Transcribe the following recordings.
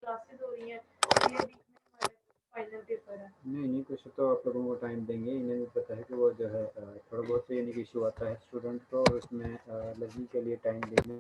Classes हो रही हैं, ये बीच में हमारा फाइनल पेपर है। नहीं कुछ तो आप लोगों को टाइम देंगे, इन्हें भी पता है कि वो जो है थोड़ा बहुत यानी कि इशू आता है स्टूडेंट को, और उसमें लर्निंग के लिए टाइम देना।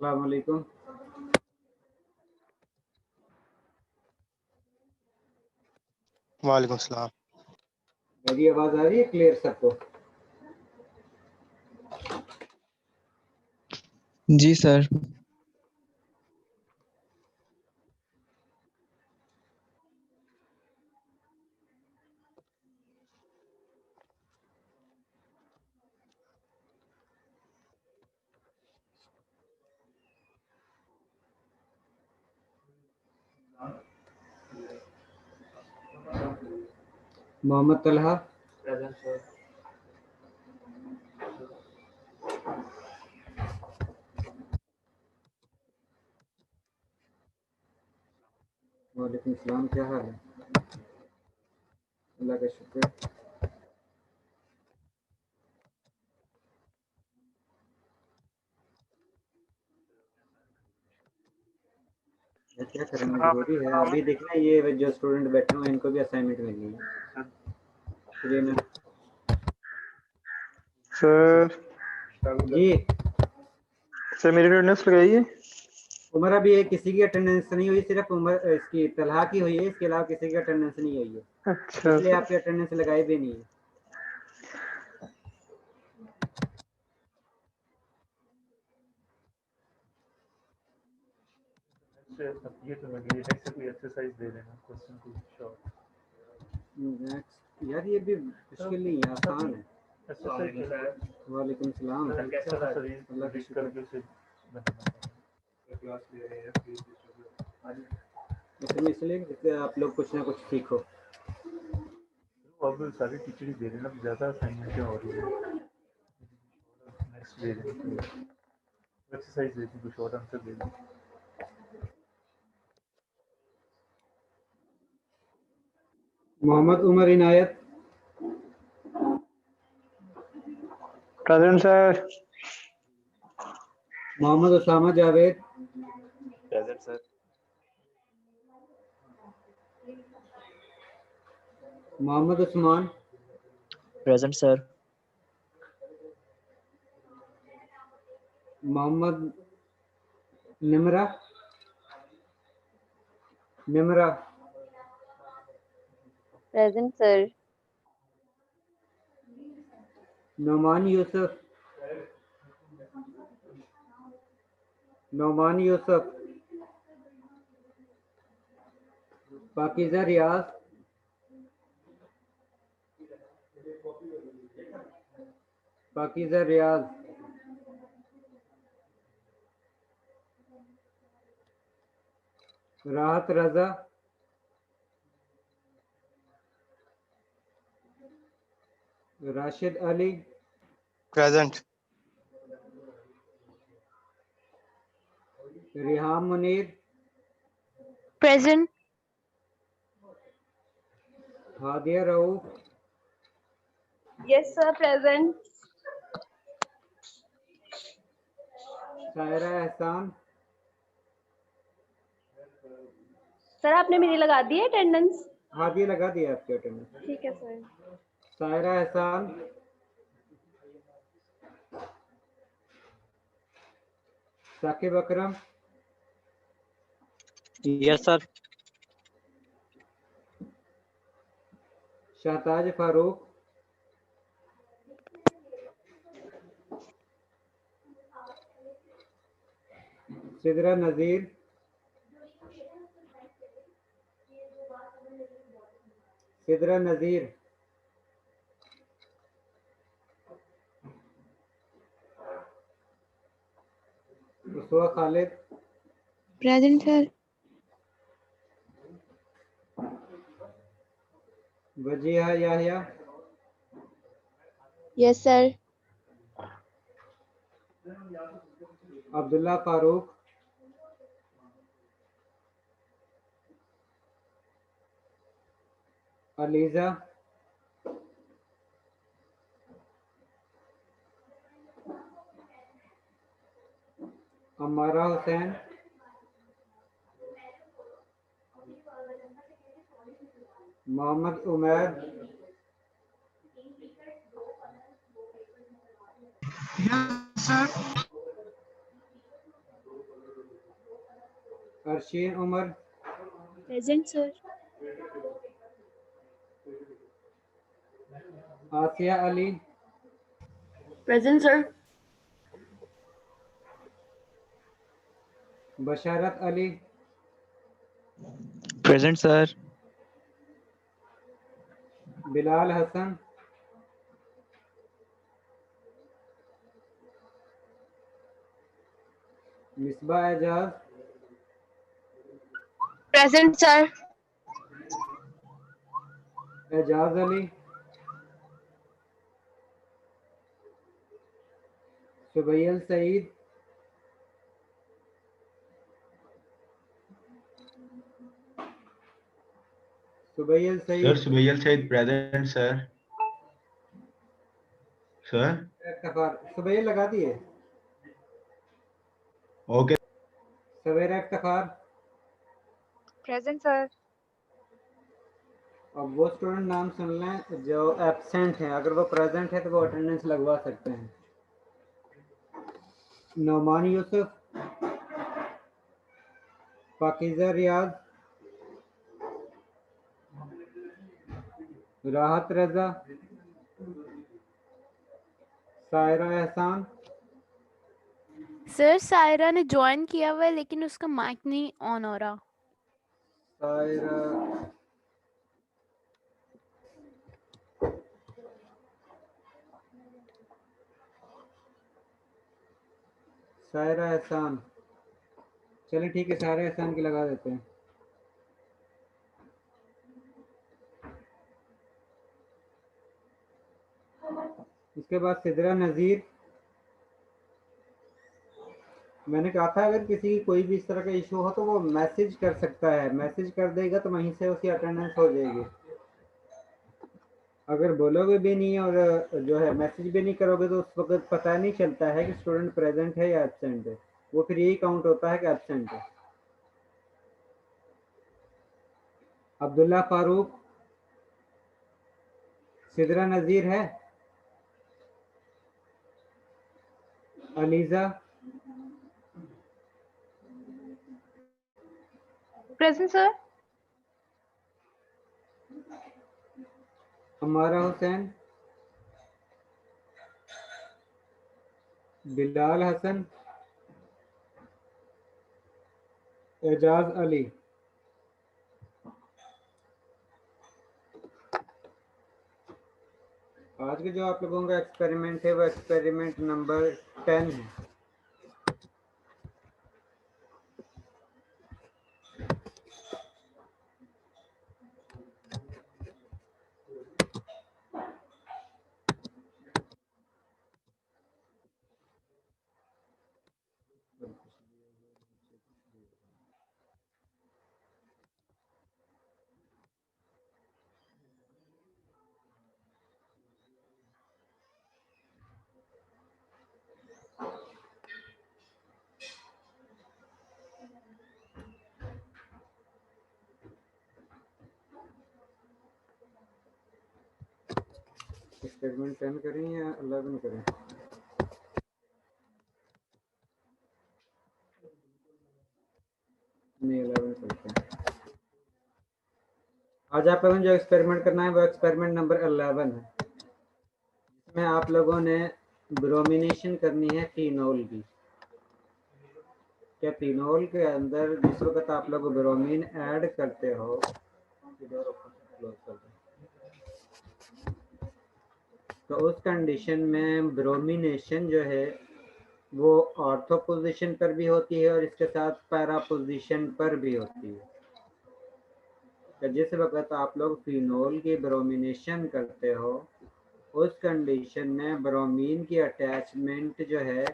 अस्सलाम वालेकुम। वालेकुम सलाम। मेरी आवाज आ रही है क्लियर सबको? जी सर। मोहम्मद तलहा, वालेकुम सलाम, क्या हाल है? अल्लाह का शुक्र। क्या करें, मजबूरी है। अभी देखना, ये जो स्टूडेंट बैठे हुए हैं इनको भी असाइनमेंट मिलनी है, इसलिए मैं जी सर मेरी अटेंडेंस लगाइए। उमर अभी किसी की अटेंडेंस नहीं हुई, सिर्फ उमर इसकी तलहा की हुई है, इसके अलावा किसी की अटेंडेंस नहीं हुई है। अच्छा इसलिए सर। आपकी अटेंडेंस लगाई भी नहीं है। ये तो मैं नेक्स्ट से कोई एक्सरसाइज दे देना, क्वेश्चन को शॉर्ट। नेक्स्ट यार ये भी मुश्किल नहीं है, आसान है। एक्सरसाइज वालेकुम सलाम। अल्लाह की शुक्र करके उसे क्लास ले रहे हैं प्लीज इसमें इसलिए कि आप लोग कुछ ना कुछ सीखो। अब सारी टीचर ही दे रहे हैं, ज़्यादा असाइनमेंटें हो रही है। नेक्स्ट दे दें, एक्सरसाइज दे दी, कुछ शॉर्ट आंसर दे दी। Mohammad Umar Inayat. Present sir. Mohammad Usama Javed. Present sir. Mohammad Usman. Present sir. Mohammad Nimra. Nimra. Present sir. Nauman Yousuf. Nauman Yousuf. Pakiza Riaz. Pakiza Riaz. Rahat Raza. Rashid Ali. Present. Riham Munir. Present. Hadia Rauf. Yes sir present. Saira Ehsan. Sir आपने मेरी लगा दी है अटेंडेंस? हादिया लगा दिया आपके अटेंडेंस। ठीक है sir. Saira Ehsan. Saqib Akram. Yes sir. Shahtaj Farooq. Sidra Nazir. Sidra Nazir. Uswa Khalid. Present sir. Wajiha Yahya. Yes sir. Abdullah Farooq. Aliza. Amara Hussain. Mohammad Umaid. Arsheen Umar. Present sir. Asia Ali. Present sir. Basharat Ali. Present sir. Bilal Hassan. Misba Ejaz. Present sir. Ejaz Ali. Subail Saeed. Subail sir Saeed. Subail Saeed present sir. Sir Iftikhar. Subail लगा दिए। Okay. Savera Iftikhar. Present sir. अब वो स्टूडेंट नाम सुन लें जो एब्सेंट हैं, अगर वो प्रेजेंट है तो वो अटेंडेंस लगवा सकते हैं। नौमान यूसुफ। पाकिज़ा रियाज। राहत रजा, सायरा एहसान, सर सायरा ने ज्वाइन किया हुआ है लेकिन उसका माइक नहीं ऑन हो रहा। सायरा सायरा एहसान, चलिए ठीक है, सायरा एहसान की लगा देते हैं। इसके बाद सिदरा नज़ीर। मैंने कहा था अगर किसी की कोई भी इस तरह का इशू हो तो वो मैसेज कर सकता है, मैसेज कर देगा तो वहीं से उसकी अटेंडेंस हो जाएगी। अगर बोलोगे भी नहीं और जो है मैसेज भी नहीं करोगे तो उस वक्त पता नहीं चलता है कि स्टूडेंट प्रेजेंट है या एब्सेंट है, वो फिर यही काउंट होता है कि एब्सेंट है। अब्दुल्ला फारूक, सिदरा नज़ीर है, अलीजा, प्रेजेंट सर। हमारा हुसैन, बिलाल हसन, एजाज अली। आज के जो आप लोगों का एक्सपेरिमेंट है वो एक्सपेरिमेंट नंबर 10 है। एक्सपेरिमेंट 10 करें या 11 करें? नहीं, 11 करते हैं। आज आप लोगों ने जो एक्सपेरिमेंट करना है वो एक्सपेरिमेंट नंबर 11 है, जिसमें आप लोगों ने ब्रोमिनेशन करनी है फिनोल की। क्या फिनोल के अंदर जिस वक्त आप लोग ब्रोमीन ऐड करते हो, तो उस कंडीशन में ब्रोमिनेशन जो है वो ऑर्थो पोजीशन पर भी होती है और इसके साथ पैरा पोजीशन पर भी होती है। तो जिस वक्त आप लोग फिनोल की ब्रोमिनेशन करते हो उस कंडीशन में ब्रोमीन की अटैचमेंट जो है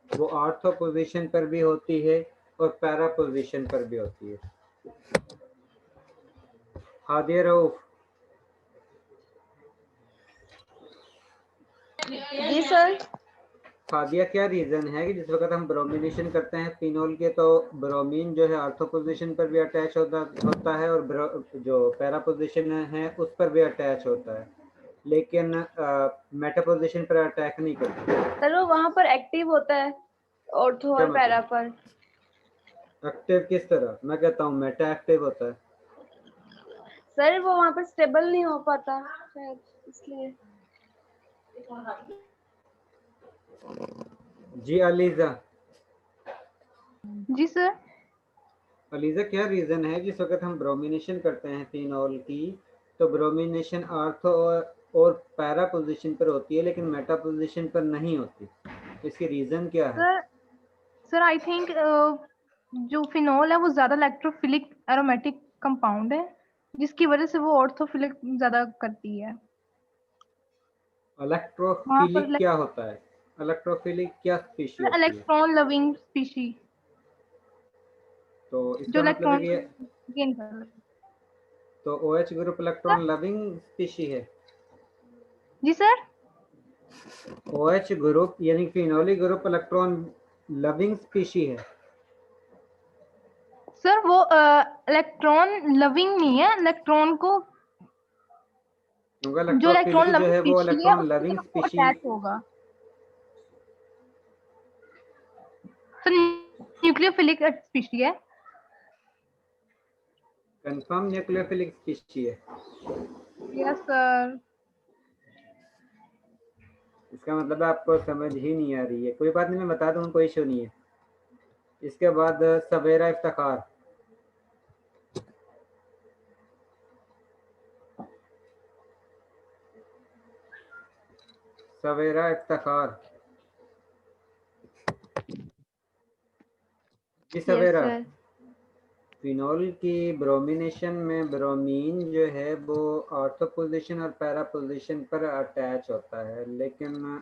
वो ऑर्थो पोजीशन पर भी होती है और पैरा पोजीशन पर भी होती है। हादिया रऊफ, जी सर। हादिया, क्या रीज़न है कि जिस वक्त हम ब्रोमिनेशन करते हैं फिनोल के तो ब्रोमीन जो है ऑर्थो पोजीशन पर भी अटैच होता है और जो पैरा पोजीशन है उस पर भी अटैच होता है, लेकिन मेटा पोजीशन पर अटैक नहीं करता? सर वो वहाँ पर एक्टिव होता है ऑर्थो क्या और पैरा मतलब पर। एक्टिव किस तरह? मैं कहता हूँ मेटा एक्टिव होता है। सर वो वहाँ पर स्टेबल नहीं हो पाता शायद इसलिए। जी अलीजा। जी सर। अलीजा, क्या रीज़न है जिस वक्त हम ब्रोमिनेशन करते हैं फिनोल की तो ब्रोमिनेशन आर्थो और पैरा पोजीशन पर होती है लेकिन मेटा पोजीशन पर नहीं होती? इसकी रीज़न क्या है? सर आई थिंक जो फिनोल है वो ज्यादा इलेक्ट्रोफिलिक एरोमेटिक कंपाउंड है जिसकी वजह से वो ऑर्थोफिलिक ज्यादा करती है। इलेक्ट्रोफिलिक क्या होता है? इलेक्ट्रोफिलिक क्या स्पीशी होती है? इलेक्ट्रॉन लविंग स्पीशी, तो जो इसका मतलब है इलेक्ट्रॉन कि गेन कर ले। तो OH group electron loving species है? जी सर। OH ग्रुप यानी phenolic group electron loving species है? सर वो इलेक्ट्रॉन लविंग नहीं है, इलेक्ट्रॉन को जो इलेक्ट्रॉन जो है वो इलेक्ट्रॉन लविंग स्पीशी अटैच होगा। सर न्यूक्लियोफिलिक स्पीशी है। कंफर्म न्यूक्लियोफिलिक स्पीशी है। Yes sir. इसका मतलब है आपको समझ ही नहीं आ रही है। कोई बात नहीं, मैं बता दूँ, कोई इशू नहीं है। इसके बाद सवेरा इफ्तिखार। सवेरा इफ्तिखार जी यस सवेरा। सर। फिनोल की ब्रोमिनेशन में ब्रोमीन जो है वो ऑर्थो पोजीशन और पैरा पोजीशन पर अटैच होता है, लेकिन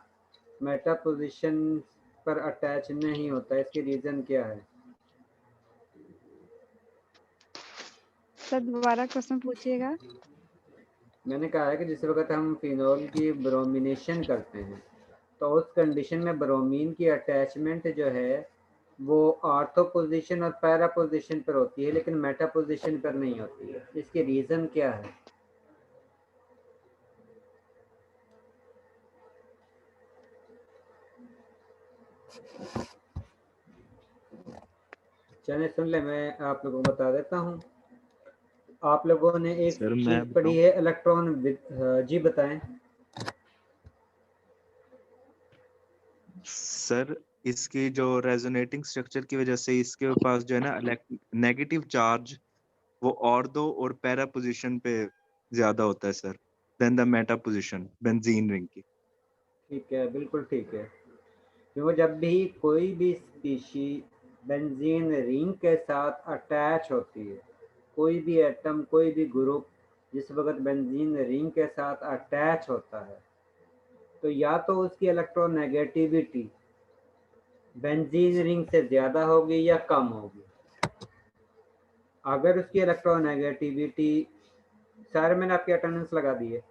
मेटा पोजीशन पर अटैच नहीं होता। इसकी रीज़न क्या है? सर दोबारा क्वेश्चन पूछिएगा। मैंने कहा है कि जिस वक्त हम फिनोल की ब्रोमिनेशन करते हैं तो उस कंडीशन में ब्रोमीन की अटैचमेंट जो है वो ऑर्थो पोजीशन और पैरा पोजीशन पर होती है, लेकिन मेटा पोजीशन पर नहीं होती है। इसकी रीज़न क्या है? चलिए सुन ले, मैं आप लोगों को बता देता हूँ। आप लोगों ने एक सर, मैं चीज पढ़ी है इलेक्ट्रॉन जी बताएं। सर इसकी जो रेजोनेटिंग स्ट्रक्चर की वजह से इसके पास जो है ना नेगेटिव चार्ज वो ऑर्थो और पैरा पोजीशन पे ज्यादा होता है sir then the meta position benzene ring की। ठीक है, बिल्कुल ठीक है। क्योंकि जब भी कोई भी स्पीशी बेंजीन रिंग के साथ अटैच होती है, कोई भी एटम, कोई भी ग्रुप जिस वक्त बेंजीन रिंग के साथ अटैच होता है तो या तो उसकी इलेक्ट्रोनेगेटिविटी बेंजीन रिंग से ज़्यादा होगी या कम होगी। अगर उसकी इलेक्ट्रोनेगेटिविटी, सारे मैंने आपकी अटेंडेंस लगा दी है,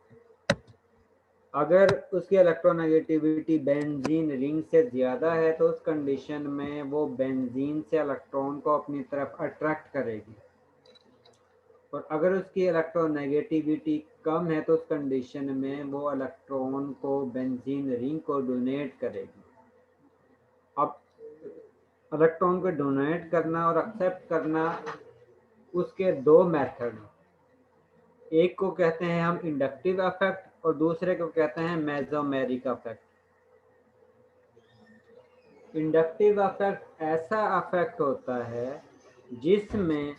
अगर उसकी इलेक्ट्रोनेगेटिविटी बेंजीन रिंग से ज़्यादा है तो उस कंडीशन में वो बेंजीन से इलेक्ट्रॉन को अपनी तरफ अट्रैक्ट करेगी, और अगर उसकी इलेक्ट्रोनेगेटिविटी कम है तो उस कंडीशन में वो इलेक्ट्रॉन को बेंजीन रिंग को डोनेट करेगी। अब इलेक्ट्रॉन को डोनेट करना और एक्सेप्ट करना, उसके दो मेथड, एक को कहते हैं हम इंडक्टिव इफेक्ट और दूसरे को कहते हैं मेसोमेरिक इफेक्ट। इंडक्टिव इफेक्ट ऐसा इफेक्ट होता है जिसमें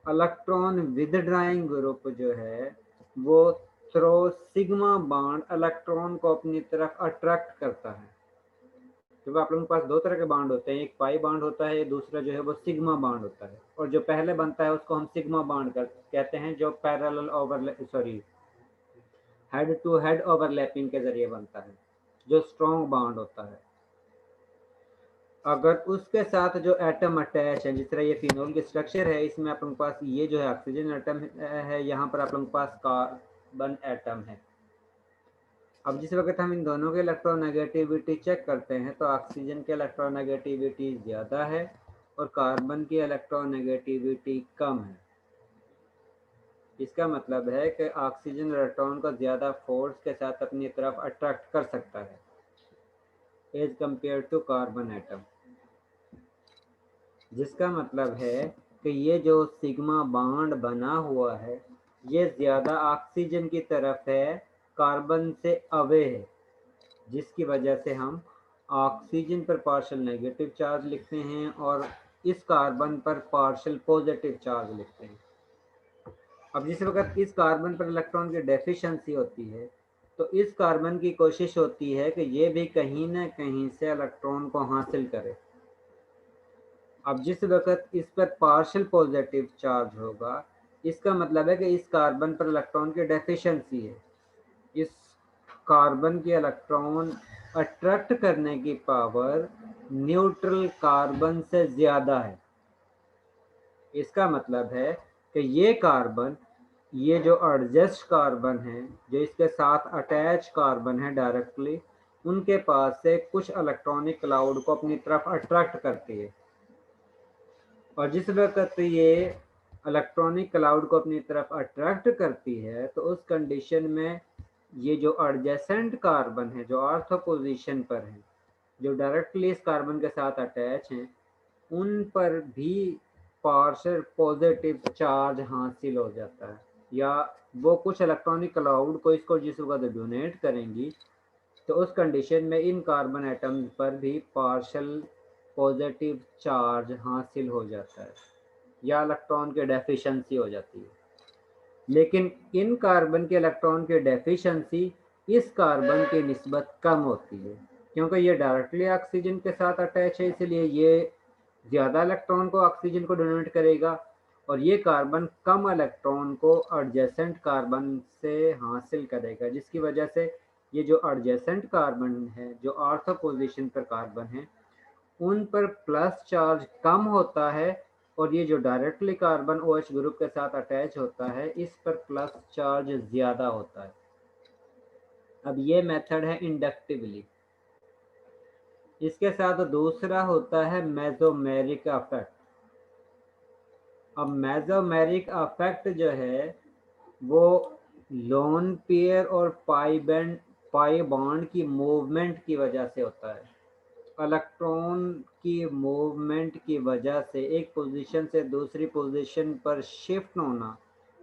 इलेक्ट्रॉन विदड्राइंग ग्रुप जो है वो थ्रो सिग्मा बॉन्ड इलेक्ट्रॉन को अपनी तरफ अट्रैक्ट करता है। क्योंकि आप लोगों के पास दो तरह के बॉन्ड होते हैं, एक पाई बॉन्ड होता है, दूसरा जो है वो सिग्मा बॉन्ड होता है, और जो पहले बनता है उसको हम सिग्मा बॉन्ड कहते हैं, जो parallel head to head overlapping के जरिए बनता है, जो स्ट्रॉन्ग बॉन्ड होता है। अगर उसके साथ जो एटम अटैच है, जिस तरह ये फिनोल की स्ट्रक्चर है, इसमें आप लोगों के पास ये जो है ऑक्सीजन एटम है, यहाँ पर आप लोगों के पास कार्बन एटम है। अब जिस वक्त हम इन दोनों की इलेक्ट्रोनेगेटिविटी चेक करते हैं तो ऑक्सीजन की इलेक्ट्रोनेगेटिविटी ज़्यादा है और कार्बन की इलेक्ट्रोनेगेटिविटी कम है। इसका मतलब है कि ऑक्सीजन इलेक्ट्रॉन को ज़्यादा फोर्स के साथ अपनी तरफ अट्रैक्ट कर सकता है as compare to carbon atom, जिसका मतलब है कि ये जो सिग्मा बॉन्ड बना हुआ है ये ज़्यादा ऑक्सीजन की तरफ है, कार्बन से अवे है, जिसकी वजह से हम ऑक्सीजन पर पार्शियल नेगेटिव चार्ज लिखते हैं और इस कार्बन पर पार्शियल पॉजिटिव चार्ज लिखते हैं। अब जिस वक्त इस कार्बन पर इलेक्ट्रॉन की डेफिशिएंसी होती है तो इस कार्बन की कोशिश होती है कि ये भी कहीं ना कहीं से इलेक्ट्रॉन को हासिल करे। अब जिस वक्त इस पर पार्शियल पॉजिटिव चार्ज होगा, इसका मतलब है कि इस कार्बन पर इलेक्ट्रॉन की डेफिशिएंसी है, इस कार्बन के इलेक्ट्रॉन अट्रैक्ट करने की पावर न्यूट्रल कार्बन से ज़्यादा है। इसका मतलब है कि ये कार्बन, ये जो एडजस्ट कार्बन है, जो इसके साथ अटैच कार्बन है डायरेक्टली, उनके पास से कुछ इलेक्ट्रॉनिक क्लाउड को अपनी तरफ अट्रैक्ट करती है, और जिस वक्त ये इलेक्ट्रॉनिक क्लाउड को अपनी तरफ अट्रैक्ट करती है तो उस कंडीशन में ये जो एडजेसेंट कार्बन है, जो ऑर्थो पोजीशन पर है, जो डायरेक्टली इस कार्बन के साथ अटैच हैं, उन पर भी पार्शियल पॉजिटिव चार्ज हासिल हो जाता है, या वो कुछ इलेक्ट्रॉनिक क्लाउड को इसको जिस वक्त डोनेट करेंगी तो उस कंडीशन में इन कार्बन एटम्स पर भी पार्शल पॉजिटिव चार्ज हासिल हो जाता है या इलेक्ट्रॉन की डेफिशिएंसी हो जाती है। लेकिन इन कार्बन के इलेक्ट्रॉन की डेफिशिएंसी इस कार्बन की निस्बत कम होती है क्योंकि ये डायरेक्टली ऑक्सीजन के साथ अटैच है, इसलिए ये ज़्यादा इलेक्ट्रॉन को ऑक्सीजन को डोनेट करेगा और ये कार्बन कम इलेक्ट्रॉन को एडजेसेंट कार्बन से हासिल करेगा, जिसकी वजह से ये जो एडजेसेंट कार्बन है, जो ऑर्थो पोजीशन पर कार्बन है, उन पर प्लस चार्ज कम होता है और ये जो डायरेक्टली कार्बन OH ग्रुप के साथ अटैच होता है इस पर प्लस चार्ज ज़्यादा होता है। अब ये मेथड है इंडक्टिवली। इसके साथ दूसरा होता है मेसोमेरिक इफेक्ट। अब मेसोमेरिक इफेक्ट जो है वो लोन पेयर और पाई बॉन्ड की मूवमेंट की वजह से होता है। इलेक्ट्रॉन की मूवमेंट की वजह से एक पोजीशन से दूसरी पोजीशन पर शिफ्ट होना,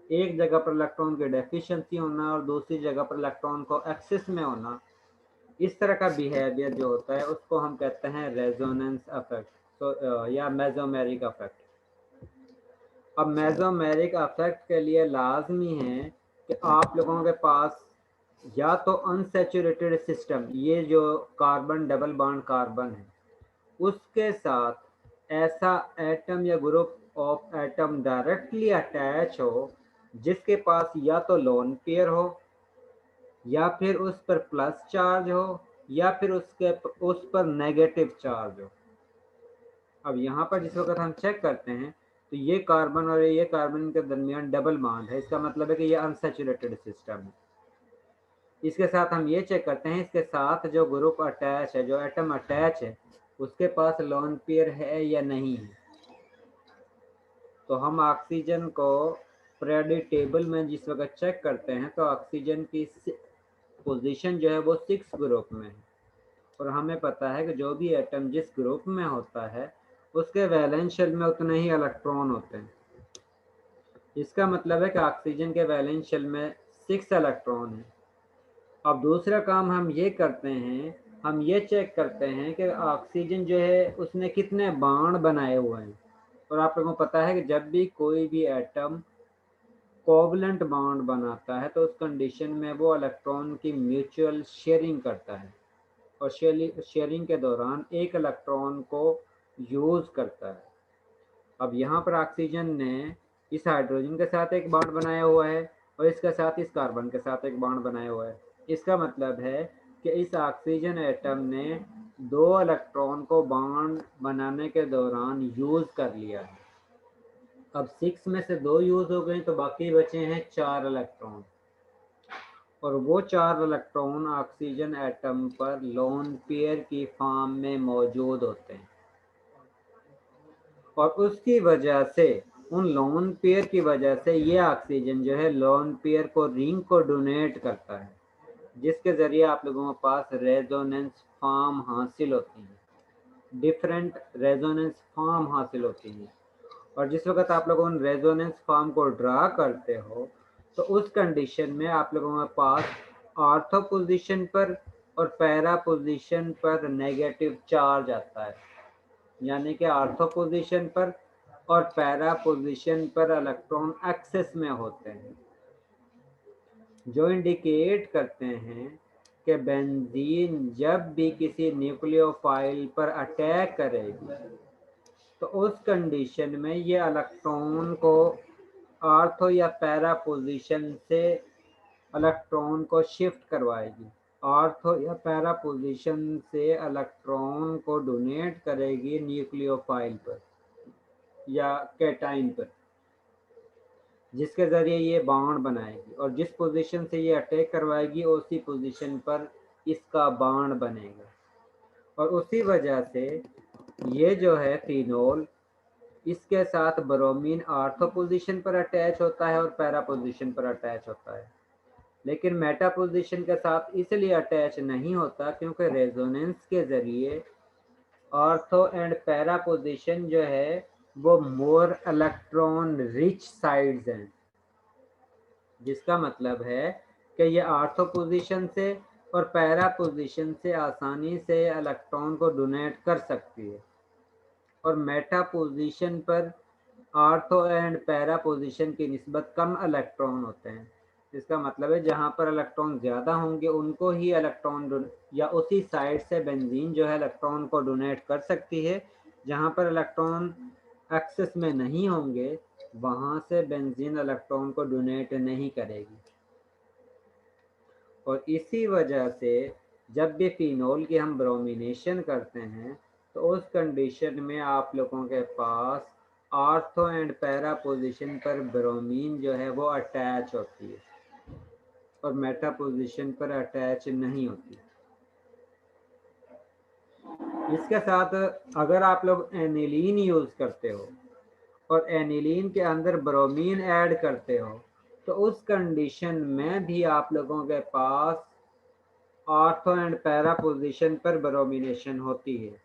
एक जगह पर इलेक्ट्रॉन की डेफिशिएंसी होना और दूसरी जगह पर इलेक्ट्रॉन को एक्सेस में होना, इस तरह का बिहेवियर जो होता है उसको हम कहते हैं रेजोनेंस इफेक्ट या मेसोमेरिक इफेक्ट। अब मेसोमेरिक इफेक्ट के लिए लाजमी है कि आप लोगों के पास या तो अनसैचुरेटेड सिस्टम, ये जो कार्बन डबल बॉन्ड कार्बन है उसके साथ ऐसा एटम या group of atom directly attach हो जिसके पास या तो लोन पेयर हो या फिर उस पर प्लस चार्ज हो या फिर उस पर नेगेटिव चार्ज हो। अब यहाँ पर जिस वक्त हम चेक करते हैं तो ये कार्बन और ये कार्बन के दरमियान डबल बॉन्ड है, इसका मतलब है कि ये अनसैचुरेटेड सिस्टम है। इसके साथ हम ये चेक करते हैं इसके साथ जो ग्रुप अटैच है, जो एटम अटैच है, उसके पास लोन पेयर है या नहीं है। तो हम ऑक्सीजन को पीरियोडिक टेबल में जिस वक्त चेक करते हैं तो ऑक्सीजन की पोजीशन जो है वो 6 ग्रुप में है और हमें पता है कि जो भी एटम जिस ग्रुप में होता है उसके वैलेंस शेल में उतने ही इलेक्ट्रॉन होते हैं। इसका मतलब है कि ऑक्सीजन के वैलेंस शेल में 6 इलेक्ट्रॉन है। अब दूसरा काम हम ये करते हैं, हम ये चेक करते हैं कि ऑक्सीजन जो है उसने कितने बॉन्ड बनाए हुए हैं। और आप लोगों को पता है कि जब भी कोई भी एटम कोवलेंट बॉन्ड बनाता है तो उस कंडीशन में वो इलेक्ट्रॉन की म्यूचुअल शेयरिंग करता है और शेयरिंग के दौरान एक इलेक्ट्रॉन को यूज़ करता है। अब यहाँ पर ऑक्सीजन ने इस हाइड्रोजन के साथ एक बॉन्ड बनाया हुआ है और इसके साथ इस कार्बन के साथ एक बॉन्ड बनाया हुआ है। इसका मतलब है कि इस ऑक्सीजन एटम ने 2 इलेक्ट्रॉन को बॉन्ड बनाने के दौरान यूज़ कर लिया है। अब 6 में से 2 यूज़ हो गए तो बाकी बचे हैं 4 इलेक्ट्रॉन और वो 4 इलेक्ट्रॉन ऑक्सीजन एटम पर लोन पेयर की फॉर्म में मौजूद होते हैं और उसकी वजह से, उन लोन पेयर की वजह से ये ऑक्सीजन जो है लोन पेयर को रिंग को डोनेट करता है, जिसके ज़रिए आप लोगों के पास रेजोनेंस फॉर्म हासिल होती है, डिफरेंट रेजोनेंस फॉर्म हासिल होती है। और जिस वक्त आप लोग उन रेजोनेंस फॉर्म को ड्रा करते हो तो उस कंडीशन में आप लोगों के पास ऑर्थो पोजीशन पर और पैरा पोजीशन पर नेगेटिव चार्ज आता है, यानी कि ऑर्थो पोजीशन पर और पैरा पोजीशन पर इलेक्ट्रॉन एक्सेस में होते हैं, जो इंडिकेट करते हैं कि बेंजीन जब भी किसी न्यूक्लियोफाइल पर अटैक करेगी तो उस कंडीशन में ये इलेक्ट्रॉन को ऑर्थो या पैरा पोजीशन से इलेक्ट्रॉन को शिफ्ट करवाएगी, ऑर्थो या पैरा पोजीशन से इलेक्ट्रॉन को डोनेट करेगी न्यूक्लियोफाइल पर या कैटाइन पर, जिसके ज़रिए ये बॉन्ड बनाएगी और जिस पोजीशन से ये अटैक करवाएगी उसी पोजीशन पर इसका बॉन्ड बनेगा। और उसी वजह से ये जो है फिनोल, इसके साथ ब्रोमीन ऑर्थो पोजीशन पर अटैच होता है और पैरा पोजीशन पर अटैच होता है, लेकिन मेटा पोजीशन के साथ इसलिए अटैच नहीं होता क्योंकि रेजोनेंस के ज़रिए ऑर्थो एंड पैरा पोजीशन जो है वो मोर इलेक्ट्रॉन रिच साइड्स हैं, जिसका मतलब है कि ये ऑर्थो पोजीशन से और पैरा पोजीशन से आसानी से इलेक्ट्रॉन को डोनेट कर सकती है, और मेटा पोजीशन पर ऑर्थो एंड पैरा पोजीशन की निस्बत कम इलेक्ट्रॉन होते हैं। इसका मतलब है जहाँ पर इलेक्ट्रॉन ज़्यादा होंगे उनको ही इलेक्ट्रॉन या उसी साइड से बेंजीन जो है इलेक्ट्रॉन को डोनेट कर सकती है। जहाँ पर इलेक्ट्रॉन एक्सेस में नहीं होंगे वहाँ से बेंजीन इलेक्ट्रॉन को डोनेट नहीं करेगी। और इसी वजह से जब भी फिनोल की हम ब्रोमिनेशन करते हैं तो उस कंडीशन में आप लोगों के पास ऑर्थो एंड पैरा पोजीशन पर ब्रोमीन जो है वो अटैच होती है और मेटा पोजीशन पर अटैच नहीं होती। इसके साथ अगर आप लोग एनिलीन यूज करते हो और एनिलीन के अंदर ब्रोमीन ऐड करते हो तो उस कंडीशन में भी आप लोगों के पास ऑर्थो एंड पैरा पोजीशन पर ब्रोमिनेशन होती है।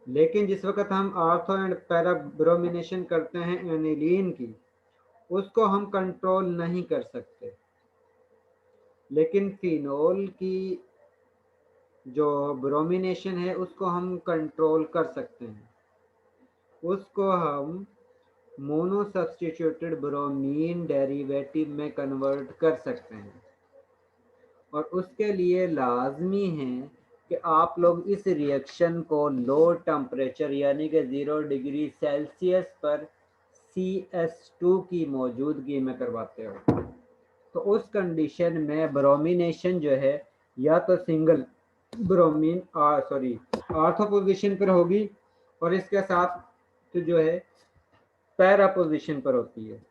लेकिन जिस वक्त हम ऑर्थो एंड पैरा ब्रोमिनेशन करते हैं एनिलीन की, उसको हम कंट्रोल नहीं कर सकते। लेकिन फिनोल की जो ब्रोमिनेशन है उसको हम कंट्रोल कर सकते हैं। उसको हम मोनो सब्स्टिट्यूटेड ब्रोमीन डेरिवेटिव में कन्वर्ट कर सकते हैं, और उसके लिए लाजमी है कि आप लोग इस रिएक्शन को लो टेम्परेचर यानी कि 0 डिग्री सेल्सियस पर CS2 की मौजूदगी में करवाते हो। तो उस कंडीशन में ब्रोमिनेशन जो है या तो सिंगल ब्रोमीन ऑर्थो पोजीशन पर होगी और इसके साथ तो जो है पैरा पोजीशन पर होती है।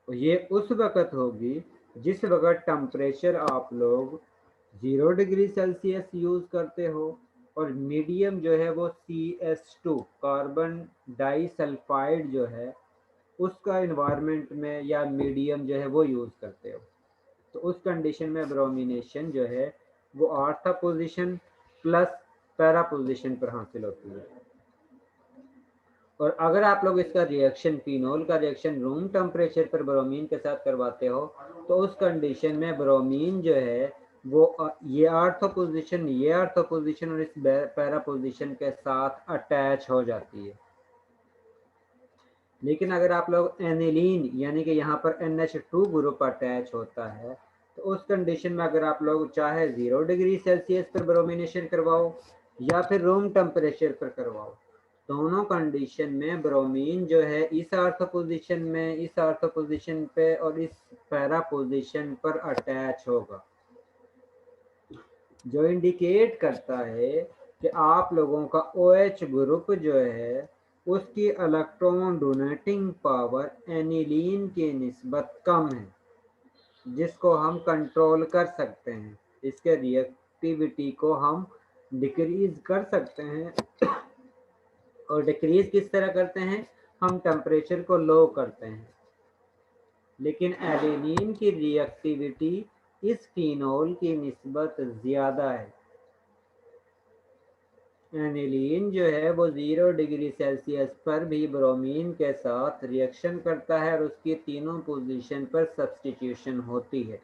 तो ये उस वक्त होगी जिस वक्त टेम्परेचर आप लोग 0 डिग्री सेल्सियस यूज करते हो और मीडियम जो है वो CS2 कार्बन डाइसल्फाइड जो है उसका इन्वायरमेंट में या मीडियम जो है वो यूज करते हो। तो उस कंडीशन में ब्रोमिनेशन जो है वो ortho position plus para position पर हासिल होती है। और अगर आप लोग इसका रिएक्शन फिनोल का रिएक्शन रूम टेम्परेचर पर ब्रोमीन के साथ करवाते हो तो उस कंडीशन में ब्रोमीन जो है वो ये ऑर्थो पोजीशन और इस पैरा पोजीशन के साथ अटैच हो जाती है। लेकिन अगर आप लोग एनिलीन यानी कि यहाँ पर NH2 ग्रुप अटैच होता है तो उस कंडीशन में अगर आप लोग चाहे 0 डिग्री सेल्सियस पर ब्रोमिनेशन करवाओ या फिर रूम टेम्परेचर पर करवाओ, दोनों कंडीशन में ब्रोमीन जो है इस ऑर्थो पोजीशन में, इस ऑर्थो पोजीशन पे और इस पैरा पोजीशन पर अटैच होगा, जो इंडिकेट करता है कि आप लोगों का OH ग्रुप जो है उसकी इलेक्ट्रॉन डोनेटिंग पावर एनिलीन की निस्बत कम है, जिसको हम कंट्रोल कर सकते हैं। इसके रिएक्टिविटी को हम डिक्रीज कर सकते हैं। और डिक्रीज किस तरह करते हैं? हम टेम्परेचर को लो करते हैं। लेकिन एलिनीन की रिएक्टिविटी इस फिनोल की निस्बत ज़्यादा है। एनिलीन जो है वो 0 डिग्री सेल्सियस पर भी ब्रोमीन के साथ रिएक्शन करता है और उसकी तीनों पोजीशन पर सब्स्टिट्यूशन होती है।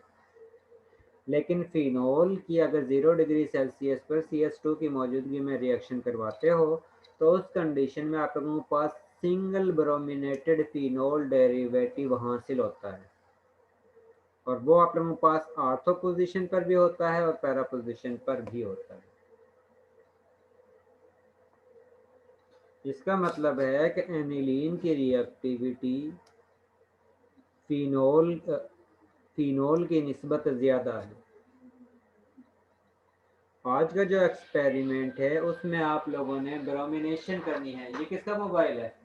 लेकिन फिनोल की अगर 0 डिग्री सेल्सियस पर CS2 की मौजूदगी में रिएक्शन करवाते हो तो उस कंडीशन में आप लोगों के पास सिंगल ब्रोमिनेटेड फिनोल डेरिवेटिव हासिल होता है, और वो आप लोगों के पास ऑर्थो पोजीशन पर भी होता है और पैरा पोजीशन पर भी होता है। इसका मतलब है कि एनिलीन की रिएक्टिविटी फिनोल की निस्बत ज़्यादा है। आज का जो एक्सपेरिमेंट है उसमें आप लोगों ने ब्रोमिनेशन करनी है। ये किसका मोबाइल है?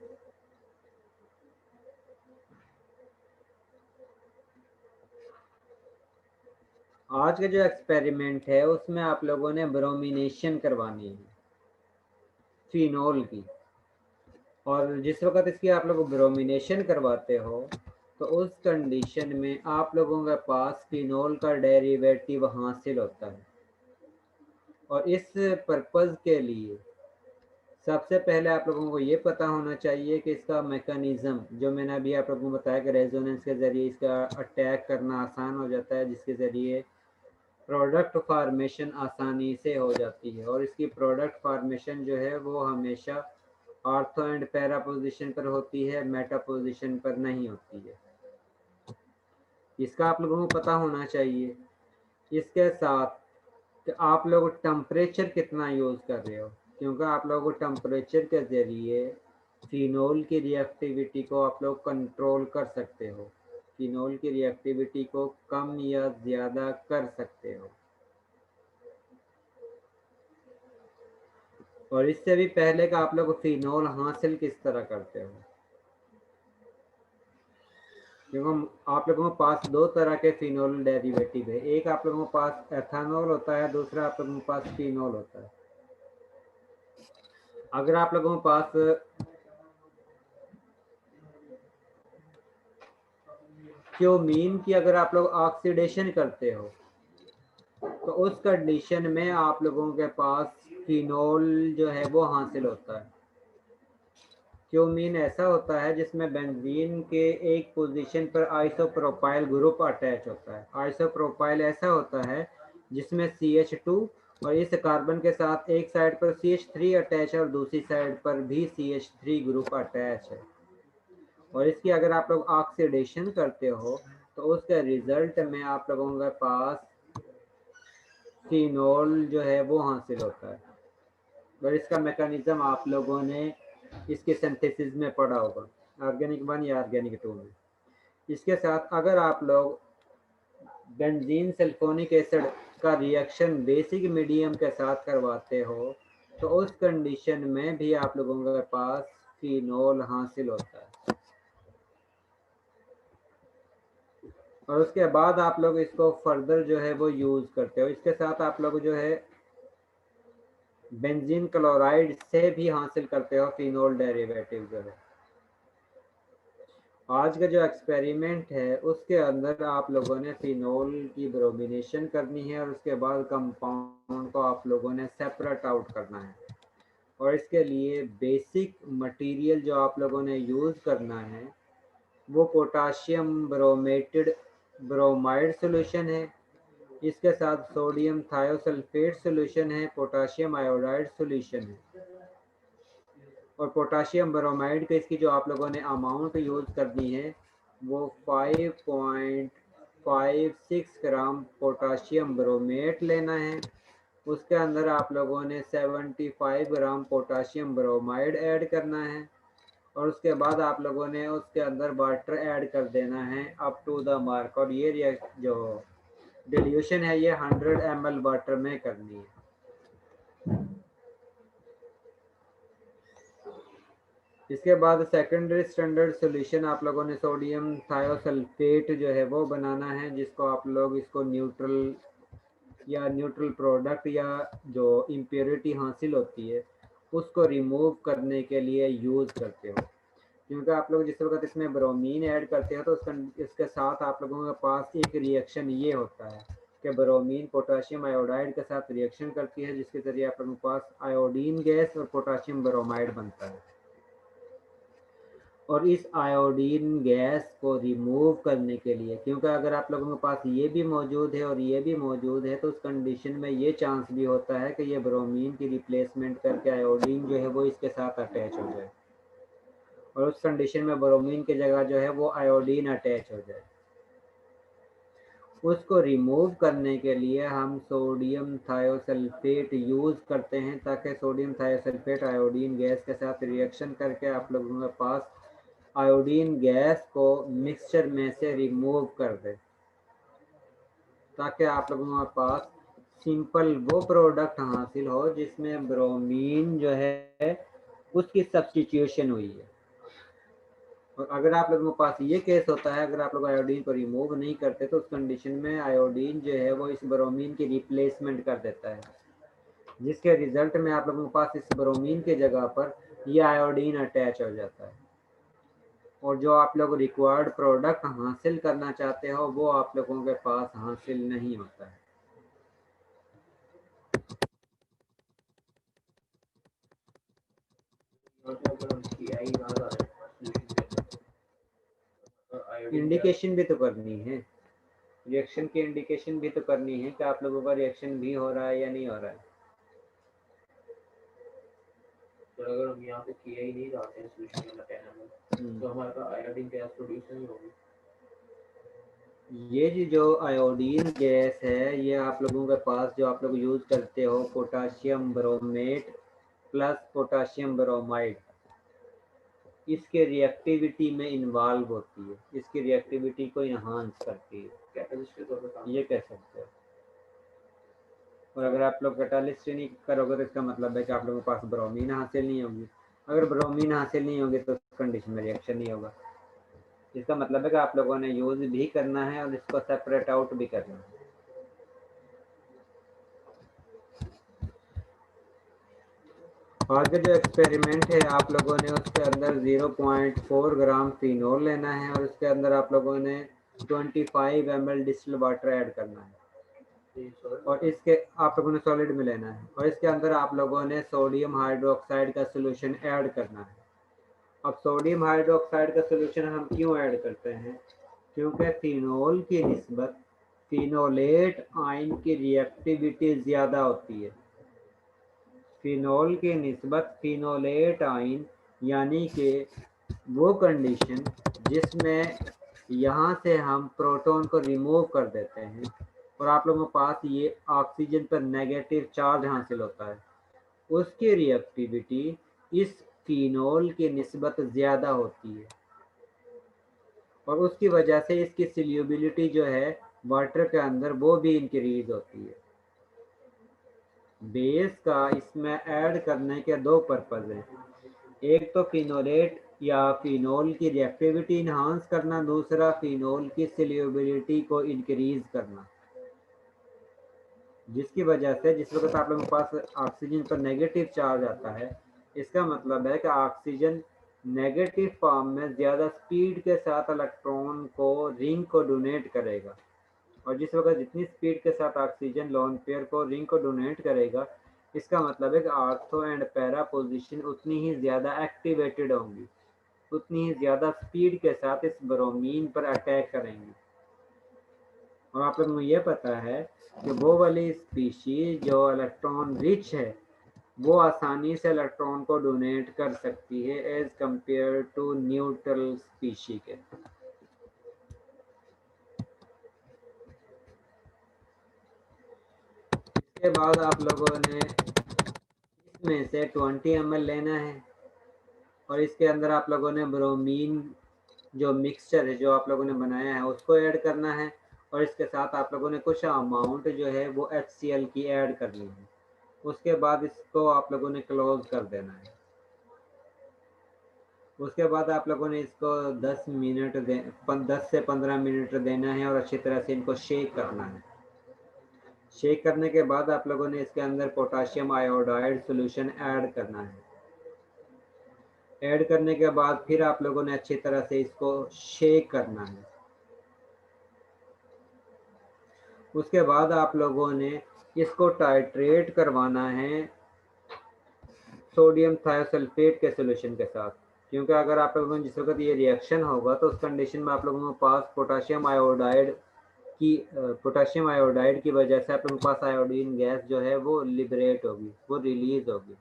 आज का जो एक्सपेरिमेंट है उसमें आप लोगों ने ब्रोमिनेशन करवानी है फिनोल की, और जिस वक्त इसकी आप लोग ब्रोमिनेशन करवाते हो तो उस कंडीशन में आप लोगों के पास फिनोल का डेरिवेटिव हासिल होता है। और इस पर्पज़ के लिए सबसे पहले आप लोगों को ये पता होना चाहिए कि इसका मैकेनिज्म जो मैंने अभी आप लोगों को बताया कि रेजोनेंस के ज़रिए इसका अटैक करना आसान हो जाता है, जिसके ज़रिए प्रोडक्ट फार्मेशन आसानी से हो जाती है। और इसकी प्रोडक्ट फार्मेशन जो है वो हमेशा ऑर्थो एंड पैरा पोजीशन पर होती है, मेटा पोजीशन पर नहीं होती है। इसका आप लोगों को पता होना चाहिए। इसके साथ कि आप लोग टेम्परेचर कितना यूज़ कर रहे हो, क्योंकि आप लोगों को टेम्परेचर के ज़रिए फिनोल की रिएक्टिविटी को आप लोग कंट्रोल कर सकते हो, फिनोल की रिएक्टिविटी को कम या ज़्यादा कर सकते हो। और इससे भी पहले का आप लोग फिनोल हासिल किस तरह करते हो, क्योंकि आप लोगों के पास दो तरह के फिनोल डेरिवेटिव है। एक आप लोगों के पास एथेनॉल होता है, दूसरा आप लोगों के पास फिनोल होता है। अगर आप लोगों के पास क्यूमीन की अगर आप लोग ऑक्सीडेशन करते हो तो उस कंडीशन में आप लोगों के पास फिनोल जो है वो हासिल होता है। क्यूमीन ऐसा होता है जिसमें बेंजीन के एक पोजीशन पर आइसोप्रोपाइल ग्रुप अटैच होता है। आइसोप्रोपाइल ऐसा होता है जिसमें CH2 और इस कार्बन के साथ एक साइड पर CH3 अटैच है और दूसरी साइड पर भी CH3 ग्रुप अटैच है। और इसकी अगर आप लोग ऑक्सीडेशन करते हो तो उसके रिजल्ट में आप लोगों के पास फिनोल जो है वो हासिल होता है। और इसका मैकेनिज्म आप लोगों ने इसके सिंथेसिस में पढ़ा होगा, ऑर्गेनिक 1 या ऑर्गेनिक 2 में। इसके साथ अगर आप लोग बेंजीन सल्फोनिक एसिड का रिएक्शन बेसिक मीडियम के साथ करवाते हो तो उस कंडीशन में भी आप लोगों के पास फिनोल हासिल होता है। और उसके बाद आप लोग इसको फर्दर जो है वो यूज़ करते हो। इसके साथ आप लोग जो है बेंजीन क्लोराइड से भी हासिल करते हो फिनोल डेरिवेटिव जो है। आज का जो एक्सपेरिमेंट है उसके अंदर आप लोगों ने फिनोल की ब्रोमिनेशन करनी है और उसके बाद कंपाउंड को आप लोगों ने सेपरेट आउट करना है। और इसके लिए बेसिक मटेरियल जो आप लोगों ने यूज़ करना है वो पोटाशियम ब्रोमेटेड ब्रोमाइड सॉल्यूशन है। इसके साथ सोडियम थायोसल्फेट सॉल्यूशन है, पोटाशियम आयोडाइड सॉल्यूशन है। और पोटाशियम ब्रोमाइड का इसकी जो आप लोगों ने अमाउंट यूज़ करनी है वो 5.56 ग्राम पोटाशियम ब्रोमेट लेना है। उसके अंदर आप लोगों ने 75 ग्राम पोटाशियम ब्रोमाइड ऐड करना है। और उसके बाद आप लोगों ने उसके अंदर वाटर ऐड कर देना है अप टू द मार्क। और ये जो डिल्यूशन है ये 100 ml वाटर में करनी है। इसके बाद सेकेंडरी स्टैंडर्ड सॉल्यूशन आप लोगों ने सोडियम थायोसल्फेट जो है वो बनाना है, जिसको आप लोग इसको न्यूट्रल प्रोडक्ट या जो इम्प्योरिटी हासिल होती है उसको रिमूव करने के लिए यूज़ करते हो। क्योंकि आप लोग जिस वक्त इसमें ब्रोमीन ऐड करते हो तो इसके साथ आप लोगों के पास एक रिएक्शन ये होता है कि ब्रोमीन पोटाशियम आयोडाइड के साथ रिएक्शन करती है, जिसके ज़रिए आप लोगों के पास आयोडीन गैस और पोटाशियम ब्रोमाइड बनता है। और इस आयोडीन गैस को रिमूव करने के लिए, क्योंकि अगर आप लोगों के पास ये भी मौजूद है और ये भी मौजूद है तो उस कंडीशन में ये चांस भी होता है कि ये ब्रोमीन की रिप्लेसमेंट करके आयोडीन जो है वो इसके साथ अटैच हो जाए और उस कंडीशन में ब्रोमीन की जगह जो है वो आयोडीन अटैच हो जाए। उसको रिमूव करने के लिए हम सोडियम थायोसल्फेट यूज़ करते हैं ताकि सोडियम थायोसल्फेट आयोडीन गैस के साथ रिएक्शन करके आप लोगों के पास आयोडीन गैस को मिक्सचर में से रिमूव कर दे, ताकि आप लोगों के पास सिंपल वो प्रोडक्ट हासिल हो जिसमें ब्रोमीन जो है उसकी सब्स्टिट्यूशन हुई है। और अगर आप लोगों के पास ये केस होता है, अगर आप लोग आयोडीन को रिमूव नहीं करते तो उस कंडीशन में आयोडीन जो है वो इस ब्रोमीन की रिप्लेसमेंट कर देता है, जिसके रिजल्ट में आप लोगों के पास इस ब्रोमीन की जगह पर ये आयोडीन अटैच हो जाता है। और जो आप लोग रिक्वायर्ड प्रोडक्ट हासिल करना चाहते हो वो आप लोगों के पास हासिल नहीं होता है। इंडिकेशन भी तो करनी है, रिएक्शन की इंडिकेशन भी तो करनी है कि आप लोगों का रिएक्शन भी हो रहा है या नहीं हो रहा है। तो अगर हम यहाँ पे किया ही नहीं जाते हैं सोल्यूशन वाला पैनल में, तो हमारा आयोडीन गैस प्रोड्यूस नहीं होगी। ये जो आयोडीन गैस है, ये आप लोगों के पास जो आप लोग यूज करते हो potassium bromate plus potassium bromide, इसके रिएक्टिविटी में इन्वॉल्व होती है, इसकी रिएक्टिविटी को इन्हांस करती है, कैटलिस्ट के तौर पे काम ये कह सकते हो। और अगर आप लोग कैटालिस्ट नहीं करोगे तो इसका मतलब है कि आप लोगों के पास ब्रोमीन हासिल नहीं होगी। अगर ब्रोमीन हासिल नहीं होगी तो कंडीशन में रिएक्शन नहीं होगा। इसका मतलब है कि आप लोगों ने यूज भी करना है और इसको सेपरेट आउट भी करना है। आगे जो एक्सपेरिमेंट है आप लोगों ने उसके अंदर 0.4 ग्राम फिनोल लेना है और उसके अंदर आप लोगों ने 25 ml डिस्टिल वाटर ऐड करना है और इसके आप लोगों ने सॉलिड में लेना है और इसके अंदर आप लोगों ने सोडियम हाइड्रोक्साइड का सोल्यूशन ऐड करना है। अब सोडियम हाइड्रोक्साइड का सोल्यूशन हम क्यों ऐड करते हैं? क्योंकि फिनोल की निस्बत फिनोलेट आयन की रिएक्टिविटी ज़्यादा होती है। फिनोल की निस्बत फिनोलेट आयन यानी कि वो कंडीशन जिसमें यहाँ से हम प्रोटॉन को रिमूव कर देते हैं और आप लोगों के पास ये ऑक्सीजन पर नेगेटिव चार्ज हासिल होता है, उसकी रिएक्टिविटी इस फिनोल की निस्बत ज़्यादा होती है और उसकी वजह से इसकी सॉल्युबिलिटी जो है वाटर के अंदर वो भी इंक्रीज होती है। बेस का इसमें ऐड करने के दो पर्पज़ हैं, एक तो फिनोलेट या फिनोल की रिएक्टिविटी इन्हांस करना, दूसरा फिनोल की सॉल्युबिलिटी को इंक्रीज करना, जिसकी वजह से जिस वक्त आप लोगों के पास ऑक्सीजन पर नेगेटिव चार्ज आता है, इसका मतलब है कि ऑक्सीजन नेगेटिव फॉर्म में ज़्यादा स्पीड के साथ इलेक्ट्रॉन को रिंग को डोनेट करेगा और जिस वक्त जितनी स्पीड के साथ ऑक्सीजन लोन पेयर को रिंग को डोनेट करेगा, इसका मतलब है कि आर्थो एंड पैरा पोजीशन उतनी ही ज़्यादा एक्टिवेटेड होंगी, उतनी ही ज़्यादा स्पीड के साथ इस ब्रोमीन पर अटैक करेंगी। और आप लोगों को ये पता है कि वो वाली स्पीशीज जो इलेक्ट्रॉन रिच है वो आसानी से इलेक्ट्रॉन को डोनेट कर सकती है as compare to neutral species के। इसके बाद आप लोगों ने इसमें से 20 ml लेना है और इसके अंदर आप लोगों ने ब्रोमीन जो मिक्सचर है जो आप लोगों ने बनाया है उसको ऐड करना है और इसके साथ आप लोगों ने कुछ अमाउंट जो है वो HCl की ऐड करनी है। उसके बाद इसको आप लोगों ने क्लोज कर देना है। उसके बाद आप लोगों ने इसको 10 से 15 मिनट देना है और अच्छी तरह से इनको शेक करना है। शेक करने के बाद आप लोगों ने इसके अंदर पोटाशियम आयोडाइड सॉल्यूशन ऐड करना है। ऐड करने के बाद फिर आप लोगों ने अच्छी तरह से इसको शेक करना है। उसके बाद आप लोगों ने इसको टाइट्रेट करवाना है सोडियम थायोसल्फेट के सॉल्यूशन के साथ, क्योंकि अगर आप लोगों ने जिस वक्त ये रिएक्शन होगा तो उस कंडीशन में आप लोगों के पास पोटाशियम आयोडाइड की वजह से आप लोगों के पास आयोडीन गैस जो है वो लिबरेट होगी, वो रिलीज होगी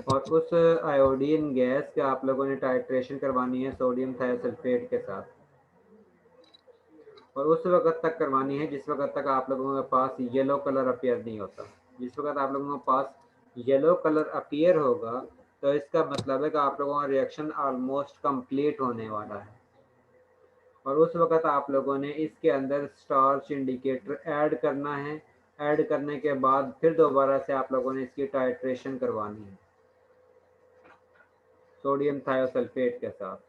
और उस आयोडीन गैस का आप लोगों ने टाइट्रेशन करवानी है सोडियम थायोसल्फेट के साथ और उस वक्त तक करवानी है जिस वक्त तक आप लोगों के पास येलो कलर अपीयर नहीं होता। जिस वक्त आप लोगों के पास येलो कलर अपीयर होगा तो इसका मतलब है कि आप लोगों का रिएक्शन ऑलमोस्ट कंप्लीट होने वाला है और उस वक्त आप लोगों ने इसके अंदर स्टार्च इंडिकेटर ऐड करना है। ऐड करने के बाद फिर दोबारा से आप लोगों ने इसकी टाइट्रेशन करवानी है सोडियम थायोसल्फेट के साथ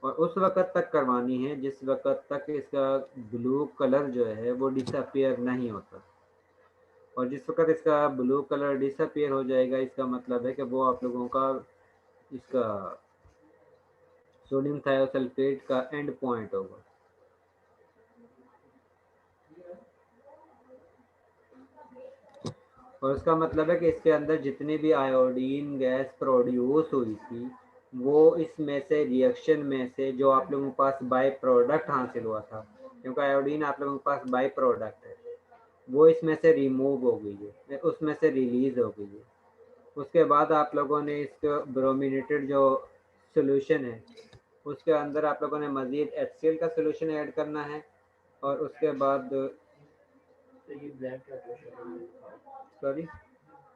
और उस वक्त तक करवानी है जिस वक्त तक इसका ब्लू कलर जो है वो डिसअपीयर नहीं होता और जिस वक्त इसका ब्लू कलर डिसअपीयर हो जाएगा इसका मतलब है कि वो आप लोगों का इसका सोडियम थायोसल्फेट का एंड पॉइंट होगा। और उसका मतलब है कि इसके अंदर जितनी भी आयोडीन गैस प्रोड्यूस हुई थी वो इसमें से रिएक्शन में से जो आप लोगों के पास बाई प्रोडक्ट हासिल हुआ था, क्योंकि आयोडीन आप लोगों के पास बाई प्रोडक्ट है, वो इसमें से रिमूव हो गई है, उसमें से रिलीज हो गई है। उसके बाद आप लोगों ने इसको ब्रोमिनेटेड जो सोल्यूशन है उसके अंदर आप लोगों ने मज़ीद HCl का सोल्यूशन ऐड करना है और उसके बाद तो ये ब्लैक का क्वेश्चन सॉरी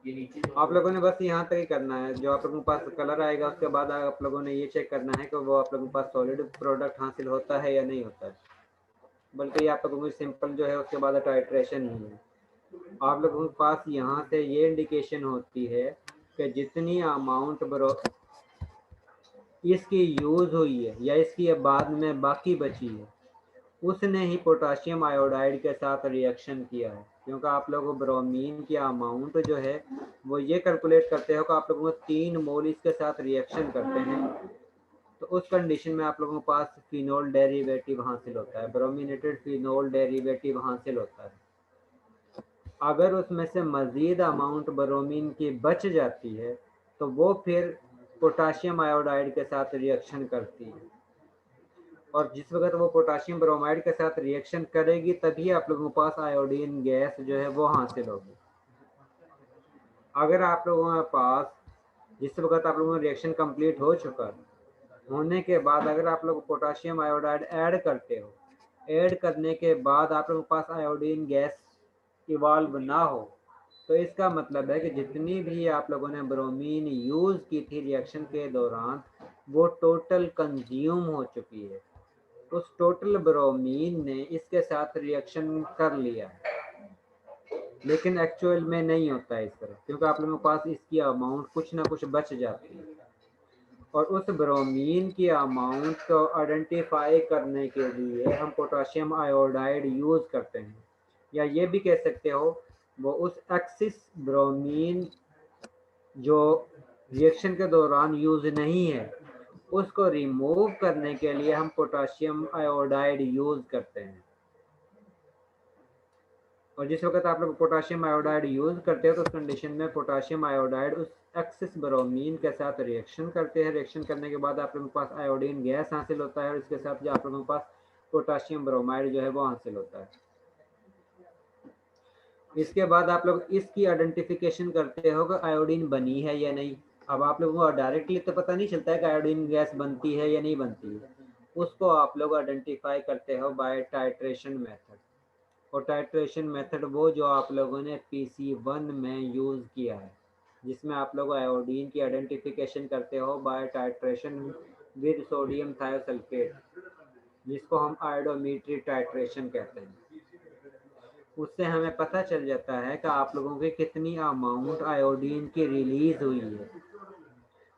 ये नीचे आप लोगों ने बस यहाँ तक ही करना है। जो आप लोगों के पास कलर आएगा उसके बाद आप लोगों ने ये चेक करना है कि वो आप लोगों के पास सॉलिड प्रोडक्ट हासिल होता है या नहीं होता है, बल्कि आप लोगों को सिंपल जो है उसके बाद टाइट्रेशन ही है। आप लोगों के पास यहाँ से ये इंडिकेशन होती है कि जितनी अमाउंट इसकी यूज़ हुई है या इसकी बाद में बाकी बची है उसने ही पोटाशियम आयोडाइड के साथ रिएक्शन किया है, क्योंकि आप लोग ब्रोमीन की अमाउंट जो है वो ये कैलकुलेट करते हो कि आप लोगों को 3 मोल इसके साथ रिएक्शन करते हैं, तो उस कंडीशन में आप लोगों के पास फिनोल डेरिवेटिव हासिल होता है, ब्रोमिनेटेड फिनोल डेरिवेटिव हासिल होता है। अगर उसमें से मज़ीद अमाउंट ब्रोमीन की बच जाती है तो वो फिर पोटाशियम आयोडाइड के साथ रिएक्शन करती है, और जिस वक्त वो पोटाशियम ब्रोमाइड के साथ रिएक्शन करेगी तभी आप लोगों के पास आयोडीन गैस जो है वो हासिल होगी। अगर आप लोगों के पास जिस वक्त आप लोगों का रिएक्शन कंप्लीट हो चुका है, होने के बाद अगर आप लोग पोटाशियम आयोडाइड ऐड करते हो, ऐड करने के बाद आप लोगों के पास आयोडीन गैस इवॉल्व ना हो, तो इसका मतलब है कि जितनी भी आप लोगों ने ब्रोमीन यूज़ की थी रिएक्शन के दौरान वो टोटल कंज्यूम हो चुकी है। उस टोटल ब्रोमीन ने इसके साथ रिएक्शन कर लिया है, लेकिन एक्चुअल में नहीं होता है इस तरह, क्योंकि आप लोगों के पास इसकी अमाउंट कुछ ना कुछ बच जाती है। और उस ब्रोमीन की अमाउंट को आइडेंटिफाई करने के लिए हम पोटाशियम आयोडाइड यूज़ करते हैं, या ये भी कह सकते हो वो उस एक्सिस ब्रोमीन जो रिएक्शन के दौरान यूज़ नहीं है उसको रिमूव करने के लिए हम पोटाशियम आयोडाइड यूज़ करते हैं। और जिस वक्त आप लोग पोटाशियम आयोडाइड यूज़ करते हो तो उस कंडीशन में पोटाशियम आयोडाइड उस एक्सिस ब्रोमीन के साथ रिएक्शन करते हैं। रिएक्शन करने के बाद आप लोगों के पास आयोडीन गैस हासिल होता है और इसके साथ जो आप लोगों के पास पोटाशियम ब्रोमाइड जो है वो हासिल होता है। इसके बाद आप लोग इसकी आइडेंटिफिकेशन करते हो कि आयोडीन बनी है या नहीं। अब आप लोगों को डायरेक्टली तो पता नहीं चलता है कि आयोडीन गैस बनती है या नहीं बनती है, उसको आप लोग आइडेंटिफाई करते हो बाय टाइट्रेशन मेथड। और टाइट्रेशन मेथड वो जो आप लोगों ने PC1 में यूज़ किया है, जिसमें आप लोग आयोडीन की आइडेंटिफिकेशन करते हो by titration with sodium thiosulphate, जिसको हम आयोडोमेट्री टाइट्रेशन कहते हैं। उससे हमें पता चल जाता है कि आप लोगों की कितनी अमाउंट आयोडीन की रिलीज़ हुई है,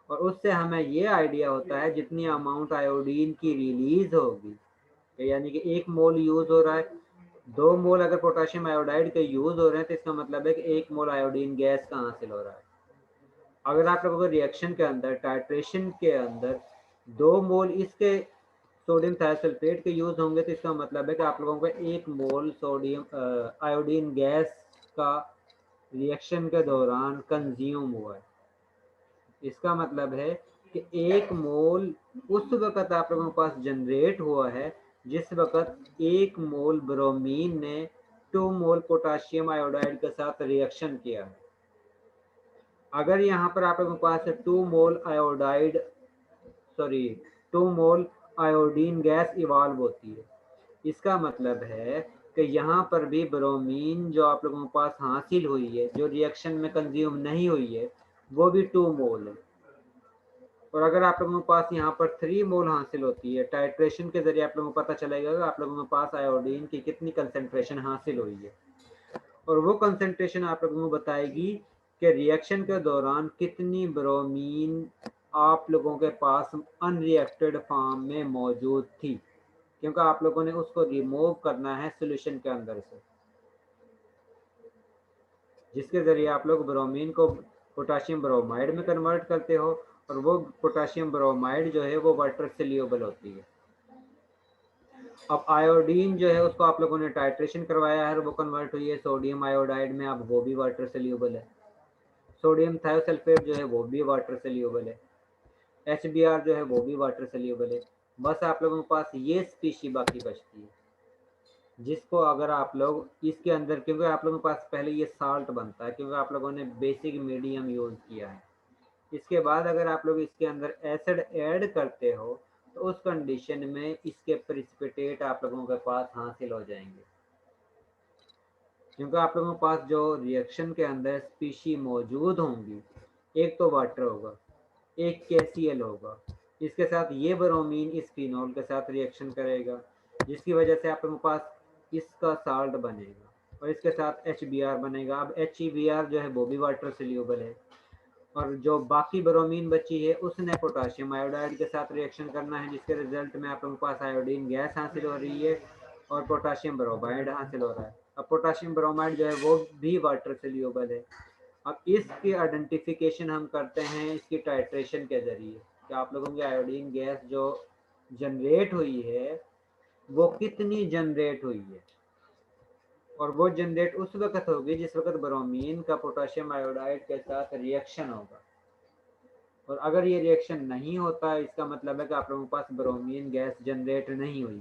और उससे हमें ये आइडिया होता है जितनी अमाउंट आयोडीन की रिलीज़ होगी, यानी कि 1 मोल यूज़ हो रहा है, 2 मोल अगर पोटाशियम आयोडाइड के यूज़ हो रहे हैं तो इसका मतलब है कि 1 मोल आयोडीन गैस का हासिल हो रहा है। अगर आप लोगों को रिएक्शन के अंदर टाइट्रेशन के अंदर 2 मोल इसके सोडियम थायोसल्फेट के यूज़ होंगे तो इसका मतलब है कि आप लोगों को 1 मोल सोडियम आयोडीन गैस का रिएक्शन के दौरान कंज्यूम हुआ है। इसका मतलब है कि 1 मोल उस वक़्त आप लोगों के पास जनरेट हुआ है जिस वक़्त 1 मोल ब्रोमीन ने 2 मोल पोटाशियम आयोडाइड के साथ रिएक्शन किया है। अगर यहाँ पर आप लोगों के पास 2 मोल आयोडीन गैस इवॉल्व होती है, इसका मतलब है कि यहाँ पर भी ब्रोमीन जो आप लोगों के पास हासिल हुई है, जो रिएक्शन में कंज्यूम नहीं हुई है, वो भी 2 मोल है। और अगर आप लोगों के पास यहाँ पर 3 मोल हासिल होती है, टाइट्रेशन के ज़रिए आप लोगों को पता चलेगा कि आप लोगों के पास आयोडीन की कितनी कंसनट्रेशन हासिल हुई है, और वो कंसनट्रेशन आप लोगों को बताएगी कि रिएक्शन के दौरान कितनी ब्रोमीन आप लोगों के पास अनरिएक्टेड फॉर्म में मौजूद थी, क्योंकि आप लोगों ने उसको रिमूव करना है सॉल्यूशन के अंदर से, जिसके ज़रिए आप लोग ब्रोमीन को पोटाशियम ब्रोमाइड में कन्वर्ट करते हो, और वो पोटाशियम ब्रोमाइड जो है वो वाटर सोल्यूबल होती है। अब आयोडीन जो है उसको आप लोगों ने टाइट्रेशन करवाया है और वो कन्वर्ट हुई है सोडियम आयोडाइड में, अब वो भी वाटर सोल्यूबल है। सोडियम थायोसल्फेट जो है वो भी वाटर सोल्यूबल है। HBr जो है वो भी वाटर सोल्यूबल है। बस आप लोगों के पास ये स्पीशी बाकी बचती है, जिसको अगर आप लोग इसके अंदर, क्योंकि आप लोगों के पास पहले ये साल्ट बनता है क्योंकि आप लोगों ने बेसिक मीडियम यूज़ किया है, इसके बाद अगर आप लोग इसके अंदर एसिड ऐड करते हो तो उस कंडीशन में इसके प्रिसिपिटेट आप लोगों के पास हासिल हो जाएंगे, क्योंकि आप लोगों के पास जो रिएक्शन के अंदर स्पीशी मौजूद होंगी, एक तो वाटर होगा, एक KCl होगा, इसके साथ ये ब्रोमीन इस फिनोल के साथ रिएक्शन करेगा, जिसकी वजह से आप लोगों के पास इसका साल्ट बनेगा और इसके साथ HBr बनेगा। अब HEBr जो है वो भी वाटर सोल्यूबल है और जो बाकी ब्रोमीन बची है उसने पोटाशियम आयोडाइड के साथ रिएक्शन करना है, जिसके रिजल्ट में आप लोगों के पास आयोडीन गैस हासिल हो रही है और पोटाशियम ब्रोमाइड हासिल हो रहा है। अब पोटाशियम ब्रोमाइड जो है वो भी वाटर सोल्यूबल है। अब इसकी आइडेंटिफिकेशन हम करते हैं इसकी टाइट्रेशन के जरिए कि आप लोगों की आयोडीन गैस जो जनरेट हुई है वो कितनी जनरेट हुई है, और वो जनरेट उस वक्त होगी जिस वक्त ब्रोमीन का पोटाशियम आयोडाइड के साथ रिएक्शन होगा। और अगर ये रिएक्शन नहीं होता है इसका मतलब है कि आप लोगों के पास ब्रोमीन गैस जनरेट नहीं हुई।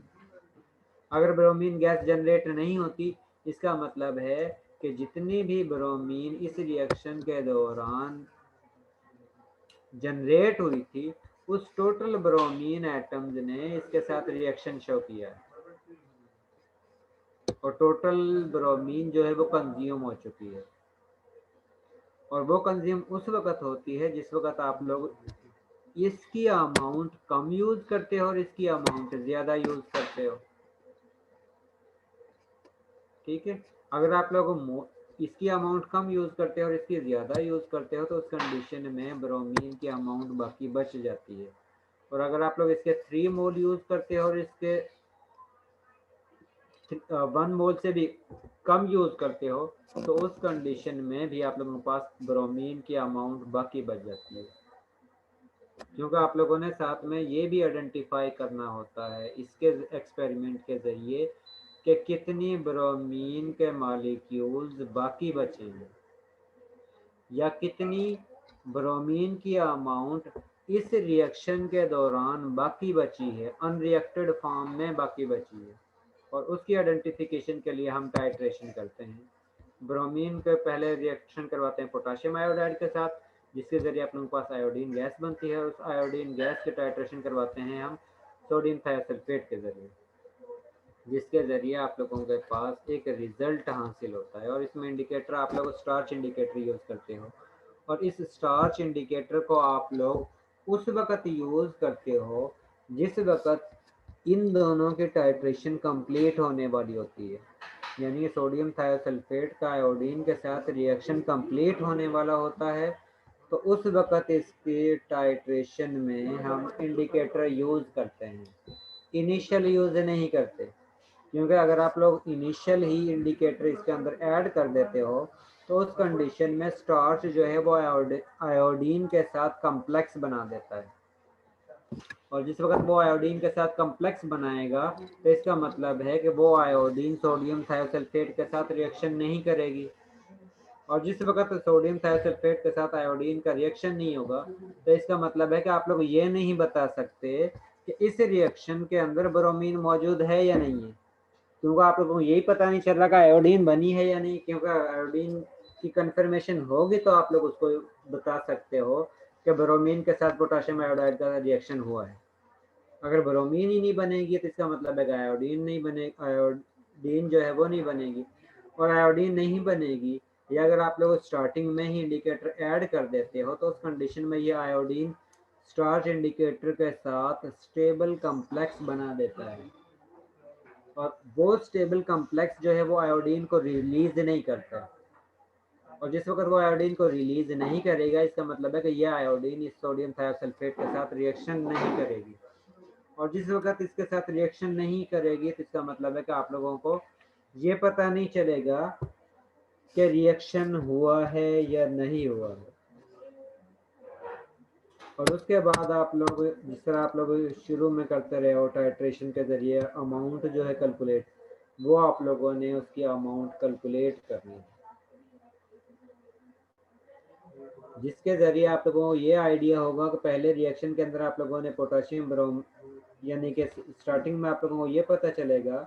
अगर ब्रोमीन गैस जनरेट नहीं होती इसका मतलब है कि जितनी भी ब्रोमीन इस रिएक्शन के दौरान जनरेट हुई थी उस टोटल ब्रोमीन एटम्स ने इसके साथ रिएक्शन शो किया है और टोटल ब्रोमीन जो है वो कंज्यूम हो चुकी है। और वो कंज्यूम उस वक्त होती है जिस वक्त आप लोग इसकी अमाउंट कम यूज करते हो और इसकी अमाउंट ज्यादा यूज करते हो। ठीक है, अगर आप लोग इसकी अमाउंट कम यूज करते हो और इसकी ज्यादा यूज करते हो तो उस कंडीशन में ब्रोमीन की अमाउंट बाकी बच जाती है। और अगर आप लोग इसके 3 मोल यूज करते हो और इसके 1 मोल से भी कम यूज करते हो तो उस कंडीशन में भी आप लोगों के पास ब्रोमीन की अमाउंट बाकी बच जाती है, क्योंकि आप लोगों ने साथ में ये भी आइडेंटिफाई करना होता है इसके एक्सपेरिमेंट के जरिए कि कितनी ब्रोमीन के मॉलिक्यूल्स बाकी बचे हैं या कितनी ब्रोमीन की अमाउंट इस रिएक्शन के दौरान बाकी बची है, अनरिएक्टेड फॉर्म में बाकी बची है। और उसकी आइडेंटिफिकेशन के लिए हम टाइट्रेशन करते हैं। ब्रोमीन के पहले रिएक्शन करवाते हैं पोटाशियम आयोडाइड के साथ, जिसके जरिए आप लोगों के पास आयोडीन गैस बनती है। उस आयोडीन गैस के टाइट्रेशन करवाते हैं हम सोडियम थायोसल्फेट के जरिए, जिसके जरिए आप लोगों के पास एक रिजल्ट हासिल होता है। और इसमें इंडिकेटर आप लोग स्टार्च इंडिकेटर यूज़ करते हो और इस स्टार्च इंडिकेटर को आप लोग उस वक्त यूज़ करते हो जिस वक्त इन दोनों की टाइट्रेशन कंप्लीट होने वाली होती है, यानी सोडियम थायोसल्फेट का आयोडीन के साथ रिएक्शन कंप्लीट होने वाला होता है, तो उस वक्त इसके टाइट्रेशन में हम इंडिकेटर यूज़ करते हैं, इनिशियल यूज़ नहीं करते। क्योंकि अगर आप लोग इनिशियल ही इंडिकेटर इसके अंदर ऐड कर देते हो तो उस कंडीशन में स्टार्च जो है वो आयोडीन के साथ कम्प्लेक्स बना देता है, और जिस वक्त वो आयोडीन के साथ कम्प्लेक्स बनाएगा तो इसका मतलब है कि वो आयोडीन सोडियम थायोसल्फेट के साथ रिएक्शन नहीं करेगी। और जिस वक्त सोडियम थायोसल्फेट के साथ आयोडीन का रिएक्शन नहीं होगा तो इसका मतलब है कि आप लोग ये नहीं बता सकते कि इस रिएक्शन के अंदर ब्रोमीन मौजूद है या नहीं है, क्योंकि आप लोगों को यही पता नहीं चल रहा कि आयोडीन बनी है या नहीं। क्योंकि आयोडीन की कंफर्मेशन होगी तो आप लोग उसको बता सकते हो कि ब्रोमीन के साथ पोटाशियम आयोडाइड का रिएक्शन हुआ है। अगर ब्रोमीन ही नहीं बनेगी तो इसका मतलब है कि आयोडीन नहीं बने, आयोडीन जो है वो नहीं बनेगी। और आयोडीन नहीं बनेगी या अगर आप लोग स्टार्टिंग में ही इंडिकेटर ऐड कर देते हो तो उस कंडीशन में ये आयोडीन स्टार्च इंडिकेटर के साथ स्टेबल कम्प्लेक्स बना देता है, और वो स्टेबल कम्प्लेक्स जो है वो आयोडीन को रिलीज नहीं करता है। और जिस वक्त वो आयोडीन को रिलीज नहीं करेगा इसका मतलब है कि यह आयोडीन इस सोडियम थायोसल्फेट के साथ रिएक्शन नहीं करेगी, और जिस वक्त इसके साथ रिएक्शन नहीं करेगी तो इसका मतलब है कि आप लोगों को ये पता नहीं चलेगा कि रिएक्शन हुआ है या नहीं हुआ है। और उसके बाद आप लोग जिस तरह आप लोग शुरू में करते रहे हो टाइट्रेशन के ज़रिए अमाउंट जो है कैलकुलेट, वो आप लोगों ने उसकी अमाउंट कैलकुलेट करनी है, जिसके ज़रिए आप लोगों को ये आइडिया होगा कि पहले रिएक्शन के अंदर आप लोगों ने पोटाशियम ब्रोम यानी कि स्टार्टिंग में आप लोगों को ये पता चलेगा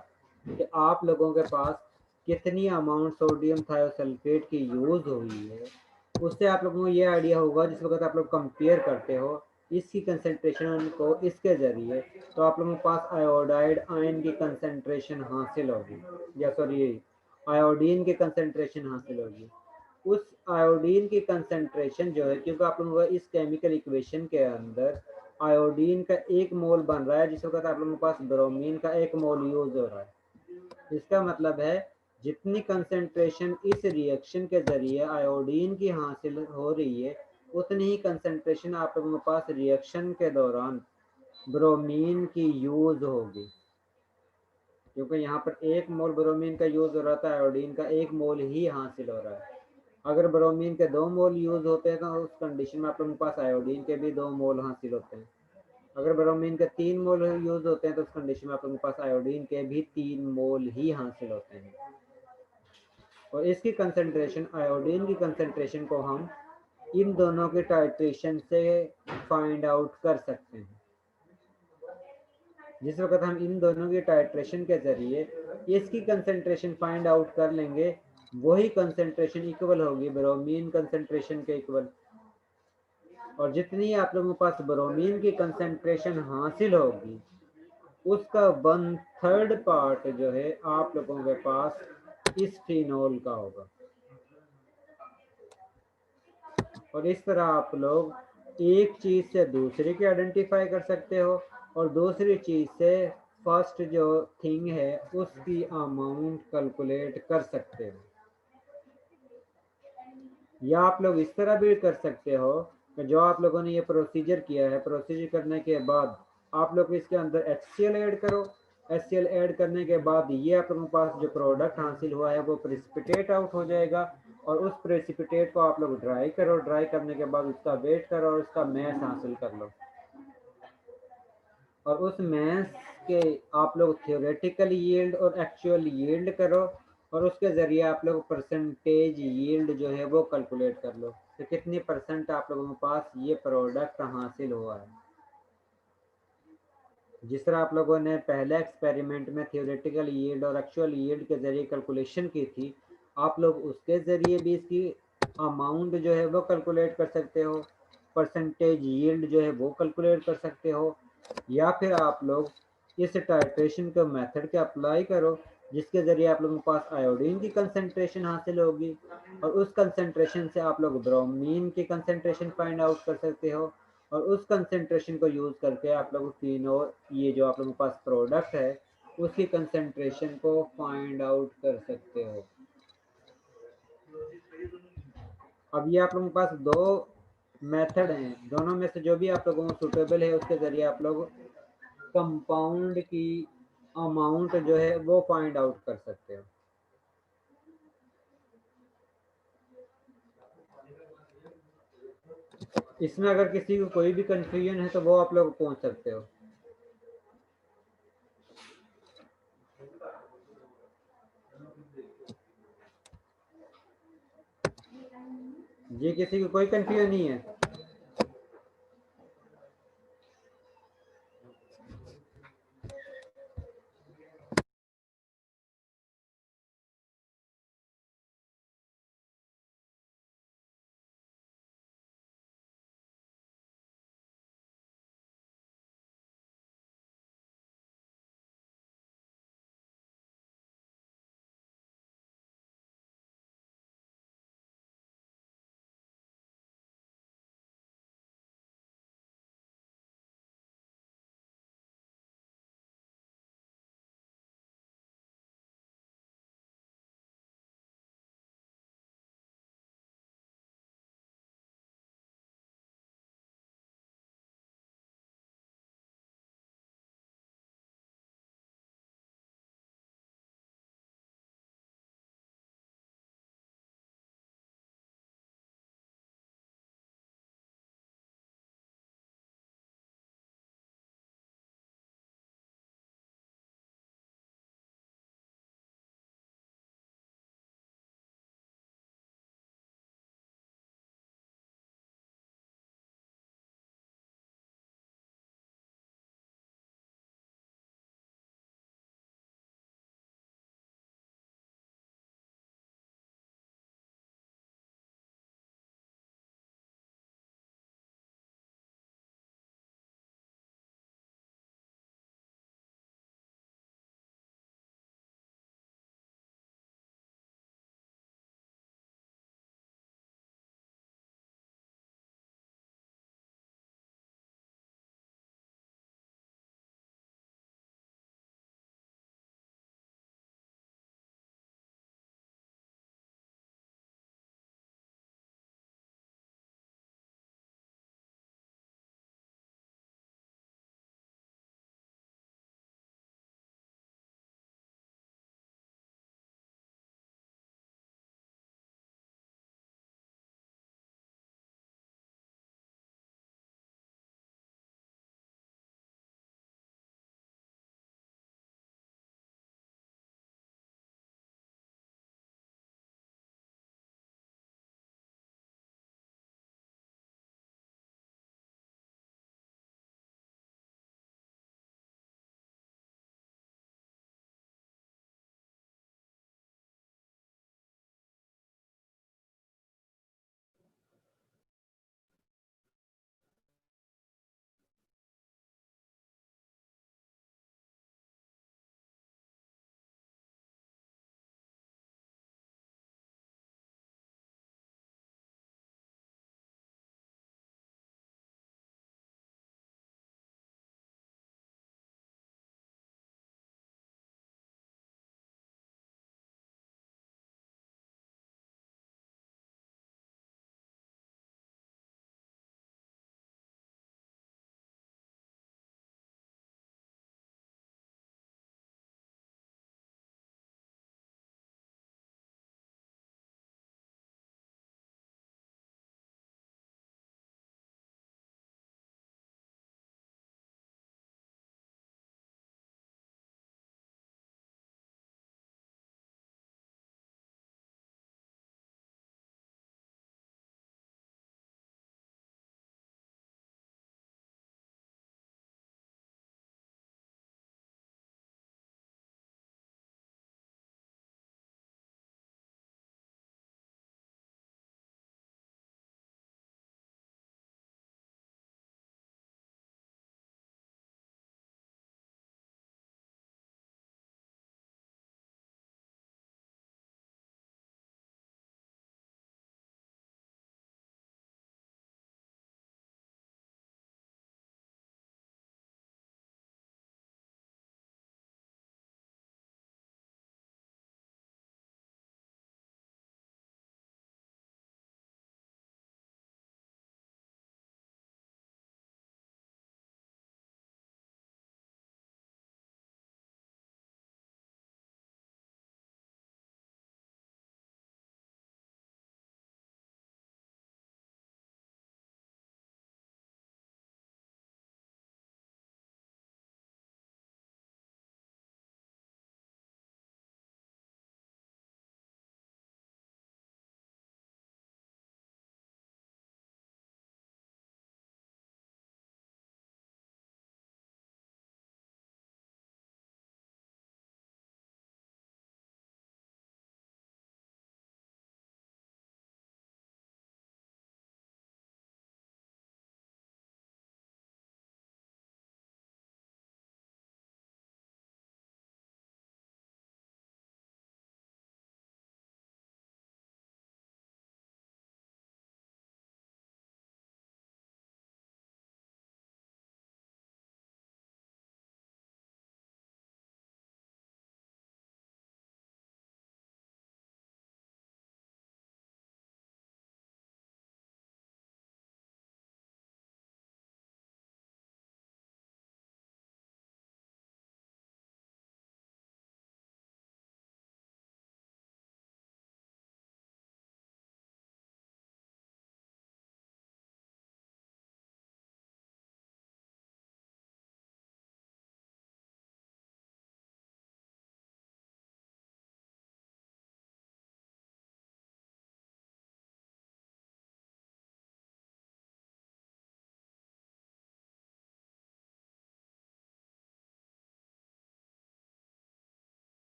कि आप लोगों के पास कितनी अमाउंट सोडियम थायोसल्फेट की यूज़ हुई है। उससे आप लोगों को ये आइडिया होगा जिस वक्त आप लोग कंपेयर करते हो इसकी कंसंट्रेशन को इसके ज़रिए, तो आप लोगों के पास आयोडाइड आयन की कंसंट्रेशन हासिल होगी, या सॉरी आयोडीन की कंसंट्रेशन हासिल होगी। उस आयोडीन की कंसंट्रेशन जो है, क्योंकि आप लोगों को इस केमिकल इक्वेशन के अंदर आयोडीन का 1 मोल बन रहा है, जिस वक्त आप लोगों के पास ब्रोमीन का 1 मोल यूज़ हो रहा है। इसका मतलब है जितनी कंसंट्रेशन इस रिएक्शन के ज़रिए आयोडीन की हासिल हो रही है, उतनी ही कंसंट्रेशन आप लोगों के पास रिएक्शन के दौरान ब्रोमीन की यूज़ होगी, क्योंकि यहाँ पर 1 मोल ब्रोमीन का यूज़ हो रहा था, आयोडीन का 1 मोल ही हासिल हो रहा है। अगर ब्रोमीन के 2 मोल यूज़ होते हैं तो उस कंडीशन में आप लोगों के पास आयोडीन के भी 2 मोल हासिल होते हैं। अगर ब्रोमीन के 3 मोल यूज़ होते हैं तो उस कंडीशन में आप लोगों के पास आयोडीन के भी 3 मोल ही हासिल होते हैं। और इसकी कंसंट्रेशन, आयोडीन की कंसंट्रेशन को हम इन दोनों के टाइट्रेशन से फाइंड आउट कर सकते हैं। जिस वक्त हम इन दोनों की टाइट्रेशन के ज़रिए इसकी कंसंट्रेशन फाइंड आउट कर लेंगे, वही कंसंट्रेशन इक्वल होगी ब्रोमीन कंसंट्रेशन के इक्वल। और जितनी आप लोगों के पास ब्रोमीन की कंसंट्रेशन हासिल होगी, उसका 1/3 पार्ट जो है आप लोगों के पास इस फिनोल का होगा। और इस तरह आप लोग एक चीज़ से दूसरे की आइडेंटिफाई कर सकते हो, और दूसरी चीज़ से फर्स्ट जो थिंग है उसकी अमाउंट कैलकुलेट कर सकते हो। या आप लोग इस तरह भी कर सकते हो कि जो आप लोगों ने ये प्रोसीजर किया है, प्रोसीजर करने के बाद आप लोग इसके अंदर HCl ऐड करो। HCl ऐड करने के बाद ये आप लोगों के पास जो प्रोडक्ट हासिल हुआ है वो प्रेसिपिटेट आउट हो जाएगा, और उस प्रेसिपिटेट को आप लोग ड्राई करो। ड्राई करने के बाद उसका वेट करो और उसका मैस हासिल कर लो, और उस मैस के आप लोग थियोरेटिकल यील्ड और एक्चुअल यील्ड करो, और उसके ज़रिए आप लोग परसेंटेज यील्ड जो है वो कैलकुलेट कर लो कि कितनी परसेंट आप लोगों के पास ये प्रोडक्ट हासिल हुआ है। जिस तरह आप लोगों ने पहले एक्सपेरिमेंट में थियोरेटिकल यील्ड और एक्चुअल यील्ड के ज़रिए कैलकुलेशन की थी, आप लोग उसके ज़रिए भी इसकी अमाउंट जो है वो कैलकुलेट कर सकते हो, परसेंटेज यील्ड जो है वो कैलकुलेट कर सकते हो, या फिर आप लोग इस टाइट्रेशन के मेथड के अप्लाई करो, जिसके ज़रिए आप लोगों के पास आयोडीन की कंसंट्रेशन हासिल होगी, और उस कंसंट्रेशन से आप लोग ब्रोमीन की कंसंट्रेशन फाइंड आउट कर सकते हो, और उस कंसंट्रेशन को यूज़ करके आप लोग फिनोल, ये जो आप लोगों के पास प्रोडक्ट है उसकी कंसंट्रेशन को फाइंड आउट कर सकते हो। अब ये आप लोगों के पास 2 मेथड हैं, दोनों में से जो भी आप लोगों को सूटेबल है उसके ज़रिए आप लोग कंपाउंड की अमाउंट जो है वो फाइंड आउट कर सकते हो। इसमें अगर किसी को कोई भी कंफ्यूजन है तो वो आप लोग पूछ सकते हो। जी, किसी को कोई कंफ्यूजन नहीं है?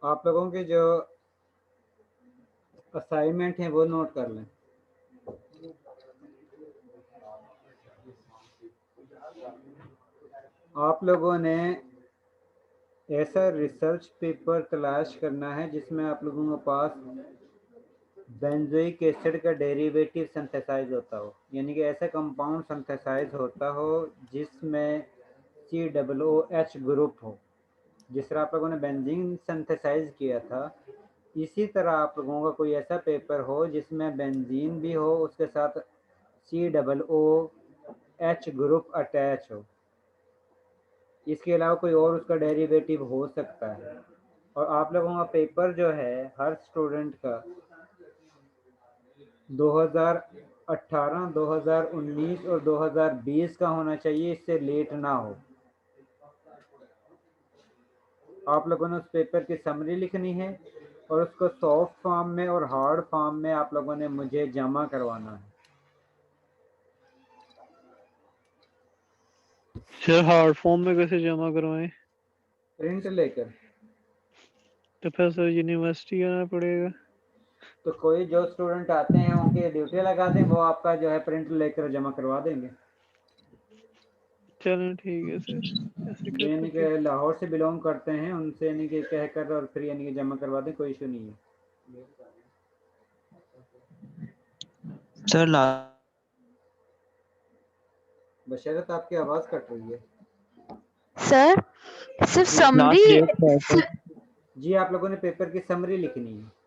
आप लोगों के जो असाइनमेंट हैं वो नोट कर लें। आप लोगों ने ऐसा रिसर्च पेपर तलाश करना है जिसमें आप लोगों के पास बेंजोइक एसिड का डेरिवेटिव सिंथेसाइज होता हो, यानी कि ऐसा कंपाउंड सिंथेसाइज होता हो जिसमें COOH ग्रुप हो। जिस तरह आप लोगों ने बेंजीन सिंथेसाइज किया था, इसी तरह आप लोगों का कोई ऐसा पेपर हो जिसमें बेंजीन भी हो, उसके साथ COOH ग्रुप अटैच हो। इसके अलावा कोई और उसका डेरिवेटिव हो सकता है। और आप लोगों का पेपर जो है हर स्टूडेंट का 2018, 2019 और 2020 का होना चाहिए, इससे लेट ना हो। आप लोगों ने उस पेपर की समरी लिखनी है और उसको सॉफ्ट फॉर्म में और हार्ड फॉर्म में आप लोगों ने मुझे जमा करवाना है। सर हार्ड फॉर्म में कैसे जमा करवाएं? प्रिंट लेकर। तो फिर सर यूनिवर्सिटी आना पड़ेगा। तो कोई जो स्टूडेंट आते हैं उनकी ड्यूटी लगा दें, वो आपका जो है प्रिंट लेकर जमा करवा देंगे। चलें ठीक है सर, ऐसे कर यानी लेते कि हैं। लाहौर से बिलोंग करते हैं, उनसे यानी कि कह कर और फिर यानी कि जमा करवा दें, कोई इशू नहीं है। सर बशरत आपकी आवाज़ कट रही है। सर सिर्फ समरी जी आप लोगों ने पेपर की समरी लिखनी है।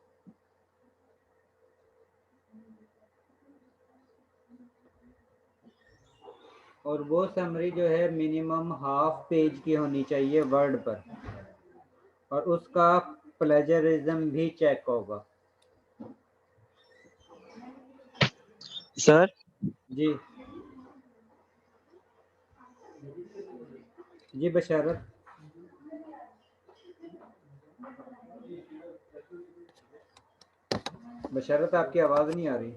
और वो समरी जो है मिनिमम हाफ पेज की होनी चाहिए वर्ड पर, और उसका प्लेजरिज्म भी चेक होगा। सर जी जी बशरत। बशरत आपकी आवाज़ नहीं आ रही।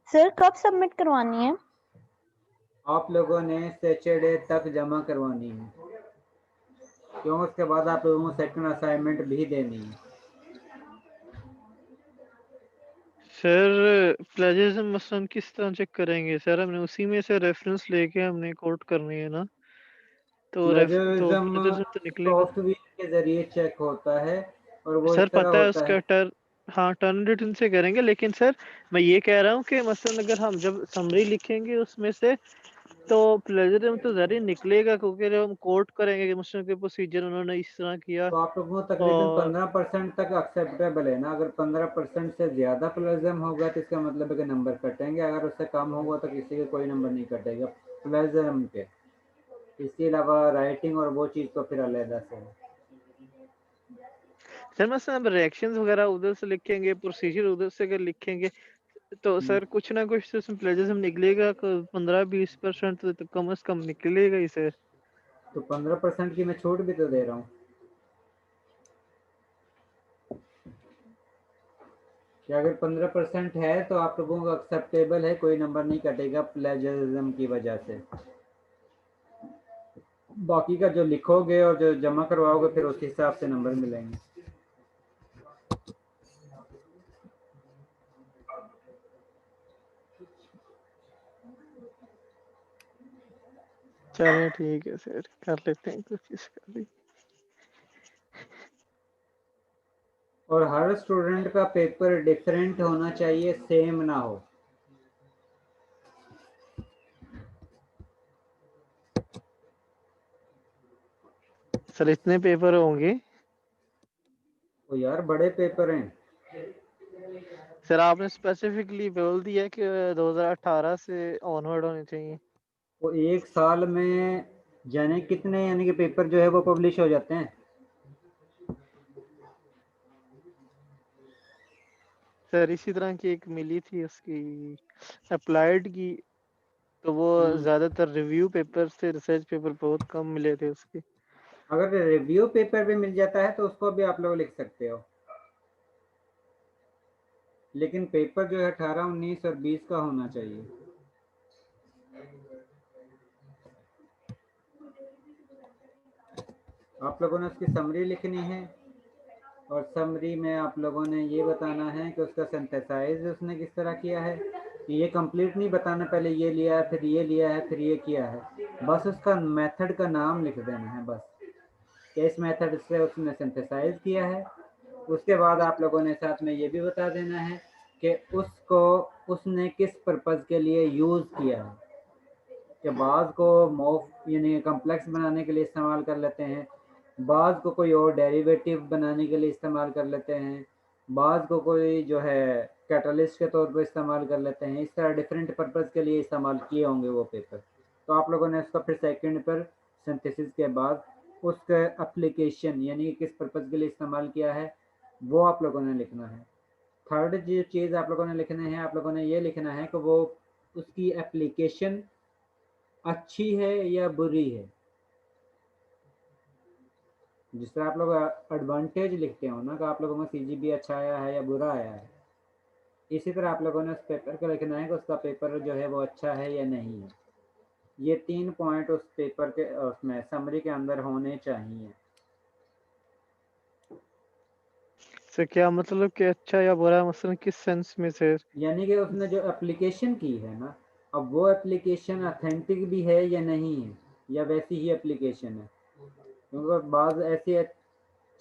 सर कब सबमिट करवानी है? आप लोगों ने सैटरडे तक जमा करवानी है, क्यों उसके बाद आप लोगों को सेकंड असाइनमेंट भी देनी है। सर प्लेजरिज्म मसलन किस तरह चेक करेंगे? सर हमने उसी में से रेफरेंस लेके हमने कोट करनी है ना, तो प्लेजरिज्म प्लेजरिज्म तो निकलेगा। सॉफ्टवेयर के जरिए चेक होता है और वो सर इस तरह पता है होता उसका है। हाँ टर्न रिटन से करेंगे, लेकिन सर मैं ये कह रहा हूँ कि मसलन अगर हम जब समरी लिखेंगे उसमें से तो प्लेजरिज्म तो जरिए निकलेगा, क्योंकि जब हम कोट करेंगे कि मसलन के प्रोसीजर उन्होंने इस तरह किया तो आप लोगों को तकरीबन और 15% तक एक्सेप्टेबल है ना। अगर 15% से ज़्यादा प्लेजरिज्म होगा तो इसका मतलब है कि नंबर कटेंगे, अगर उससे कम होगा तो किसी के कोई नंबर नहीं कटेगा प्लेजरिज्म के। इसके अलावा राइटिंग और वो चीज़ तो फिर अलग से है। सर मसलन हम रिएक्शंस वगैरह उधर से लिखेंगे, प्रोसीजर उधर से अगर लिखेंगे तो सर कुछ ना कुछ तो इसमें प्लेजरिज्म निकलेगा, 15-20% तो कम से कम निकलेगा ही सर। तो 15% की मैं छूट भी तो दे रहा हूँ कि अगर 15% है तो आप लोगों को एक्सेप्टेबल है, कोई नंबर नहीं कटेगा प्लेजरिज्म की वजह से। बाकी का जो लिखोगे और जो जमा करवाओगे फिर उस हिसाब से नंबर मिलेंगे। चलें ठीक है सर, कर लेते हैं कोशिश कर ली। और हर स्टूडेंट का पेपर डिफरेंट होना चाहिए, सेम ना हो। सर इतने पेपर होंगे? तो यार बड़े पेपर हैं। सर आपने स्पेसिफिकली बोल दिया कि 2018 से ऑनवर्ड होने चाहिए। तो एक साल में जाने कितने यानी कि पेपर जो है वो पब्लिश हो जाते हैं। सर इसी तरह की एक मिली थी उसकी अप्लाइड की, तो वो ज्यादातर रिव्यू पेपर से रिसर्च पेपर बहुत कम मिले थे उसके। अगर रिव्यू पेपर भी मिल जाता है तो उसको भी आप लोग लिख सकते हो, लेकिन पेपर जो है 18, 19 और 20 का होना चाहिए। आप लोगों ने उसकी समरी लिखनी है और समरी में आप लोगों ने ये बताना है कि उसका सिंथेसाइज उसने किस तरह किया है। ये कंप्लीट नहीं बताना, पहले ये लिया है, फिर ये लिया है, फिर ये किया है, बस उसका मेथड का नाम लिख देना है बस, कि इस मेथड से उसने सिंथेसाइज किया है। उसके बाद आप लोगों ने साथ में ये भी बता देना है कि उसको उसने किस पर्पज़ के लिए यूज़ किया है, कि बाज़ को मोफ यानी कम्प्लेक्स बनाने के लिए इस्तेमाल कर लेते हैं, बाज़ को कोई और डेरिवेटिव बनाने के लिए इस्तेमाल कर लेते हैं, बाज़ को कोई जो है कैटलिस्ट के तौर पर इस्तेमाल कर लेते हैं। इस तरह डिफरेंट पर्पज़ के लिए इस्तेमाल किए होंगे वो पेपर। तो आप लोगों ने उसका फिर सेकंड पर सिंथेसिस के बाद उसका एप्लीकेशन यानी किस पर्पज़ के लिए इस्तेमाल किया है वो आप लोगों ने लिखना है। थर्ड जो चीज़ आप लोगों ने लिखना है, आप लोगों ने ये लिखना है कि वो उसकी एप्लीकेशन अच्छी है या बुरी है। जिस तरह आप लोग एडवांटेज लिखते हो ना कि आप लोगों में CGPA अच्छा आया है या बुरा आया है, इसी तरह आप लोगों ने उस पेपर को लिखना है कि उसका पेपर जो है वो अच्छा है या नहीं है। ये 3 पॉइंट उस पेपर के उसमें समरी के अंदर होने चाहिए। सर क्या मतलब कि अच्छा या बुरा, मसलन किस सेंस में सर? यानी कि उसने जो एप्लीकेशन की है ना, अब वो एप्लीकेशन ऑथेंटिक भी है या नहीं है, या वैसी ही एप्लीकेशन है। क्योंकि बाज़ ऐसी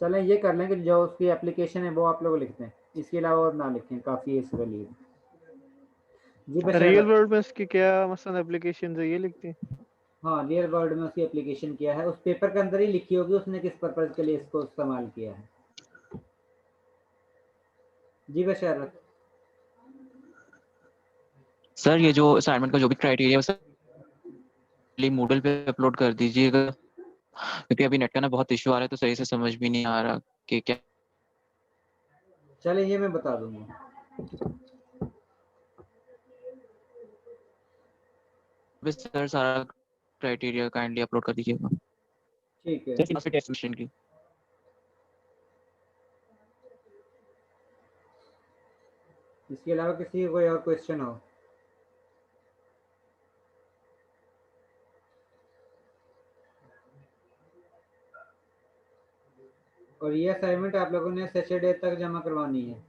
चलें ये कर लें कि जो उसकी एप्लीकेशन है वो आप लोग लिखते हैं, इसके अलावा और ना लिखें, काफ़ी है इसके लिए। जी रियल बशरत। वर्ल्ड में इसकी क्या मसलन एप्लीकेशन है ये लिखते हैं? हाँ, रियल वर्ल्ड में उसकी एप्लीकेशन किया है, उस पेपर के अंदर ही लिखी होगी उसने किस पर्पज़ के लिए इसको इस्तेमाल किया है। जी बशरत। सर ये जो असाइनमेंट का जो भी क्राइटेरिया है मूडल पे अपलोड कर दीजिएगा, क्योंकि अभी नेट का ना बहुत इशू आ रहा है तो सही से समझ भी नहीं आ रहा कि क्या। चले ये मैं बता दूंगा। सर सारा क्राइटेरिया काइंडली अपलोड कर दीजिएगा। ठीक है। टेस्ट की इसके अलावा किसी कोई और क्वेश्चन हो? और ये असाइनमेंट आप लोगों ने सैटरडे तक जमा करवानी है।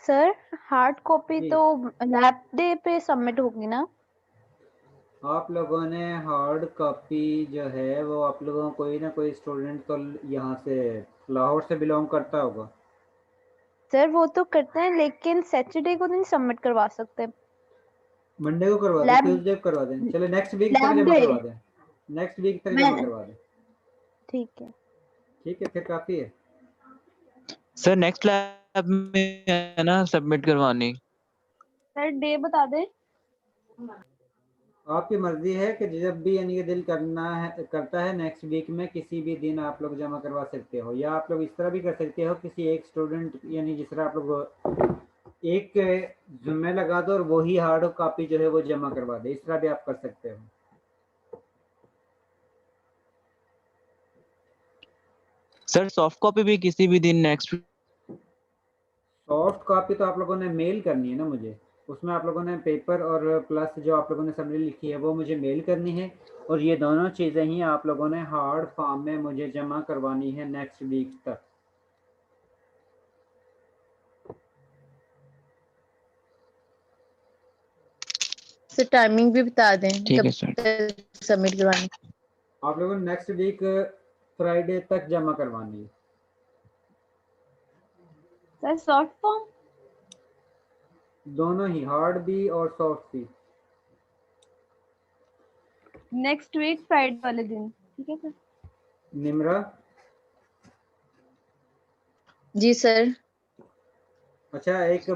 सर हार्ड कॉपी जी। तो लैब डे पे सबमिट होगी ना? आप लोगों ने हार्ड कॉपी जो है वो आप लोगों कोई ना कोई स्टूडेंट तो यहाँ से लाहौर से बिलोंग करता होगा। सर वो तो करते हैं लेकिन सैटरडे को नहीं सबमिट करवा सकते। मंडे को करवा दें, लैब ट्यूसडे को करवा दें, चले नेक्स्ट वीक तक लैब जमा डे करवा दें, नेक्स्ट वीक तक मैं जमा करवा दें। ठीक है। ठीक है, फिर काफ़ी है। सर नेक्स्ट लैब में है ना सबमिट करवानी। सर डे बता दें। आपकी मर्जी है कि जब भी यानी कि दिल करना है करता है नेक्स्ट वीक में किसी भी दिन आप लोग जमा करवा सकते हो, या आप लोग इस तरह भी कर सकते हो किसी एक स्टूडेंट यानी जिस तरह आप लोग एक जुम्मे लगा दो और वही हार्ड कॉपी जो है वो जमा करवा दे, इस तरह भी आप कर सकते हो। सर सॉफ्ट कॉपी भी किसी भी दिन नेक्स्ट। सॉफ्ट कॉपी तो आप लोगों ने मेल करनी है ना मुझे, उसमें आप लोगों ने पेपर और प्लस जो आप लोगों ने समरी लिखी है वो मुझे मेल करनी है, और ये दोनों चीज़ें ही आप लोगों ने हार्ड फॉर्म में मुझे जमा करवानी है नेक्स्ट वीक तक। सर टाइमिंग भी बता दें ठीक है कब सर। तक सबमिट करवानी? आप लोगों ने नेक्स्ट वीक फ्राइडे तक जमा करवानी है। सर शॉर्ट फॉर्म दोनों ही, हार्ड भी और सॉफ्ट भी। नेक्स्ट वीक फ्राइडे वाले दिन, ठीक है सर। निम्रा। जी सर। अच्छा एक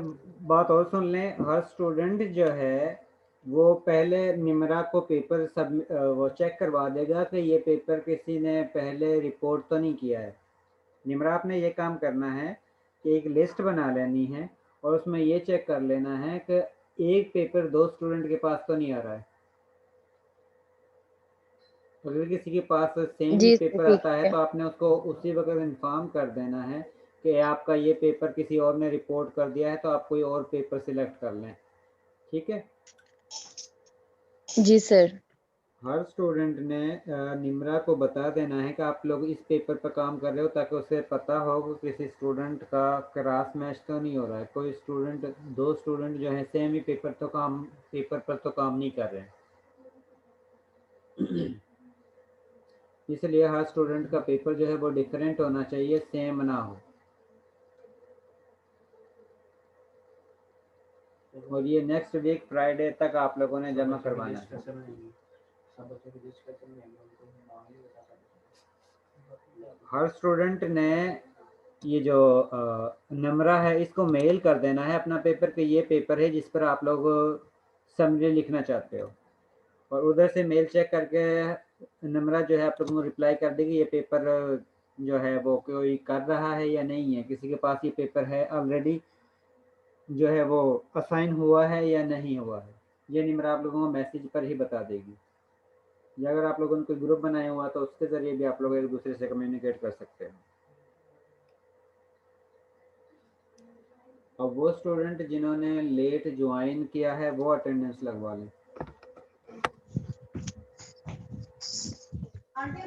बात और सुन लें, हर स्टूडेंट जो है वो पहले निम्रा को पेपर सब वो चेक करवा देगा कि ये पेपर किसी ने पहले रिपोर्ट तो नहीं किया है। निम्रा आपने ये काम करना है कि एक लिस्ट बना लेनी है और उसमें ये चेक कर लेना है कि एक पेपर 2 स्टूडेंट के पास तो नहीं आ रहा है। अगर किसी के पास सेम ही जी पेपर ठीक आता है है। तो आपने उसको उसी वक्त इन्फॉर्म कर देना है कि आपका ये पेपर किसी और ने रिपोर्ट कर दिया है, तो आप कोई और पेपर सिलेक्ट कर लें। ठीक है। जी सर। हर स्टूडेंट ने निम्रा को बता देना है कि आप लोग इस पेपर पर काम कर रहे हो, ताकि उसे पता हो कि किसी स्टूडेंट का क्रॉस मैच तो नहीं हो रहा है। कोई स्टूडेंट, दो स्टूडेंट जो है सेम ही पेपर पर तो काम नहीं कर रहे हैं। इसलिए हर स्टूडेंट का पेपर जो है वो डिफरेंट होना चाहिए, सेम ना हो। और ये नेक्स्ट वीक फ्राइडे तक आप लोगों ने जमा करवाना है। हर स्टूडेंट ने ये जो नम्रा है इसको मेल कर देना है अपना पेपर कि ये पेपर है जिस पर आप लोग समरी लिखना चाहते हो, और उधर से मेल चेक करके नम्रा जो है आप लोगों को रिप्लाई कर देगी ये पेपर जो है वो कोई कर रहा है या नहीं है, किसी के पास ये पेपर है ऑलरेडी जो है वो असाइन हुआ है या नहीं हुआ है। ये निम्रा आप लोगों को मैसेज पर ही बता देगी, या अगर आप लोगों ने कोई ग्रुप बनाया हुआ तो उसके ज़रिए भी आप लोग एक दूसरे से कम्युनिकेट कर सकते हैं। और वो स्टूडेंट जिन्होंने लेट ज्वाइन किया है वो अटेंडेंस लगवा लें।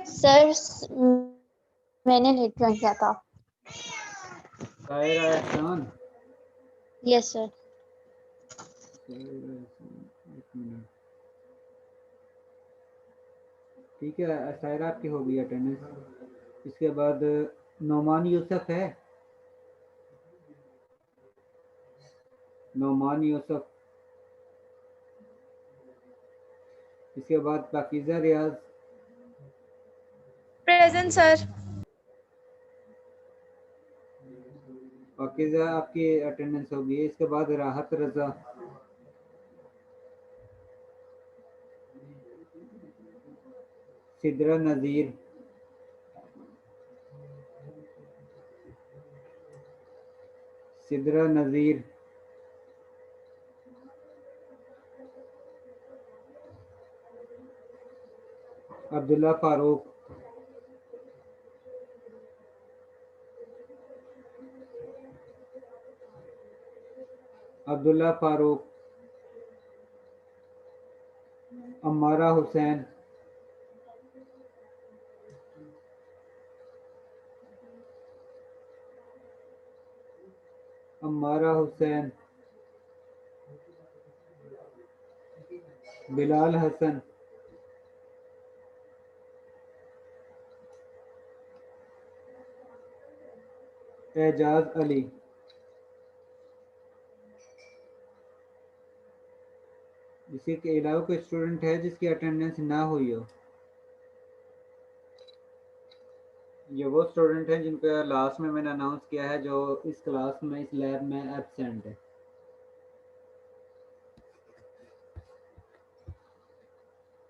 सर मैंने लेट ज्वाइन किया था। सायरा एहसान, यस सर। एक मिनट, ठीक है सायरा आपकी हो गई अटेंडेंस। इसके बाद नोमान यूसुफ है, नोमान यूसुफ। इसके बाद पाकीज़ा रियाज। Present sir. पाकीज़ा आपकी अटेंडेंस हो गई है। इसके बाद राहत रजा, सिद्रा नज़ीर, सिद्रा नज़ीर, अब्दुल्ला फारूक, अब्दुल्ला फारूक, अम्मारा हुसैन, अम्मारा हुसैन, बिलाल हसन, एजाज अली। इसी के अलावा कोई स्टूडेंट है जिसकी अटेंडेंस ना हुई हो? ये वो स्टूडेंट हैं जिनका लास्ट में मैंने अनाउंस किया है जो इस क्लास में, इस लैब में एब्सेंट है।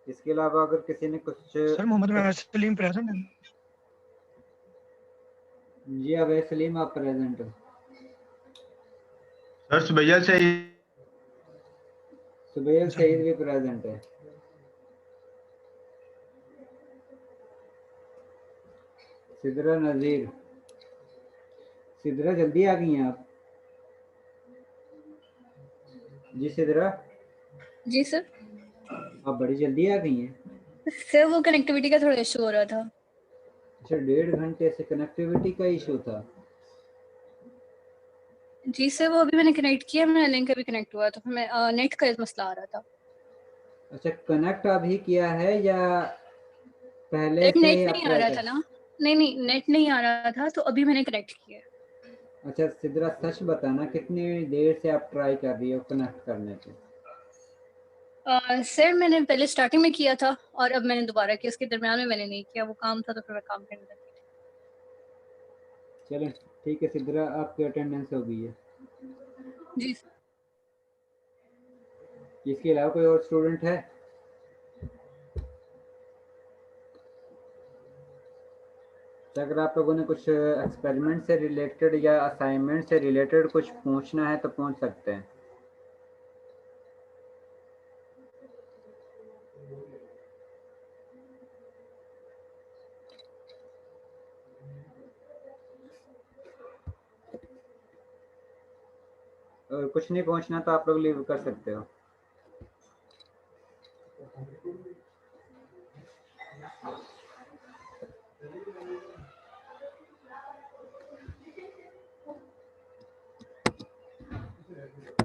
इसके अलावा अगर किसी ने कुछ सर मोहम्मद सलीम प्रेजेंट है। जी अवैस सलीम आप प्रेजेंट हो। सर सुबैया से सुबैल सईद भी प्रेजेंट है। सिद्रा नज़ीर, सिद्रा जल्दी आ गई हैं आप? जी सिद्रा, जी सर। आप बड़ी जल्दी आ गई हैं। सर वो कनेक्टिविटी का थोड़ा इशू हो रहा था। अच्छा, 1.5 घंटे से कनेक्टिविटी का इशू था? जी सर, वो अभी मैंने कनेक्ट किया, मेरा लिंक अभी कनेक्ट हुआ तो फिर मैं नेट का मसला आ रहा था। अच्छा, कनेक्ट अभी किया है या पहले से नेट ही नहीं आप आ रहा था ना? नहीं नेट नहीं आ रहा था तो अभी मैंने कनेक्ट किया। अच्छा सिद्रा, सच बताना कितनी देर से आप ट्राई कर रही हो कनेक्ट करने के? सर मैंने पहले स्टार्टिंग में किया था और अब मैंने दोबारा किया, इसके दरमियान में मैंने नहीं किया, वो काम था तो फिर मैं काम करने लगी। चलें ठीक है सिद्रा, आपकी अटेंडेंस हो गई है। जी। इसके अलावा कोई और स्टूडेंट है? तो अगर आप लोगों ने कुछ एक्सपेरिमेंट से रिलेटेड या असाइनमेंट से रिलेटेड कुछ पूछना है तो पूछ सकते हैं। अगर कुछ नहीं पूछना तो आप लोग लीव कर सकते हो।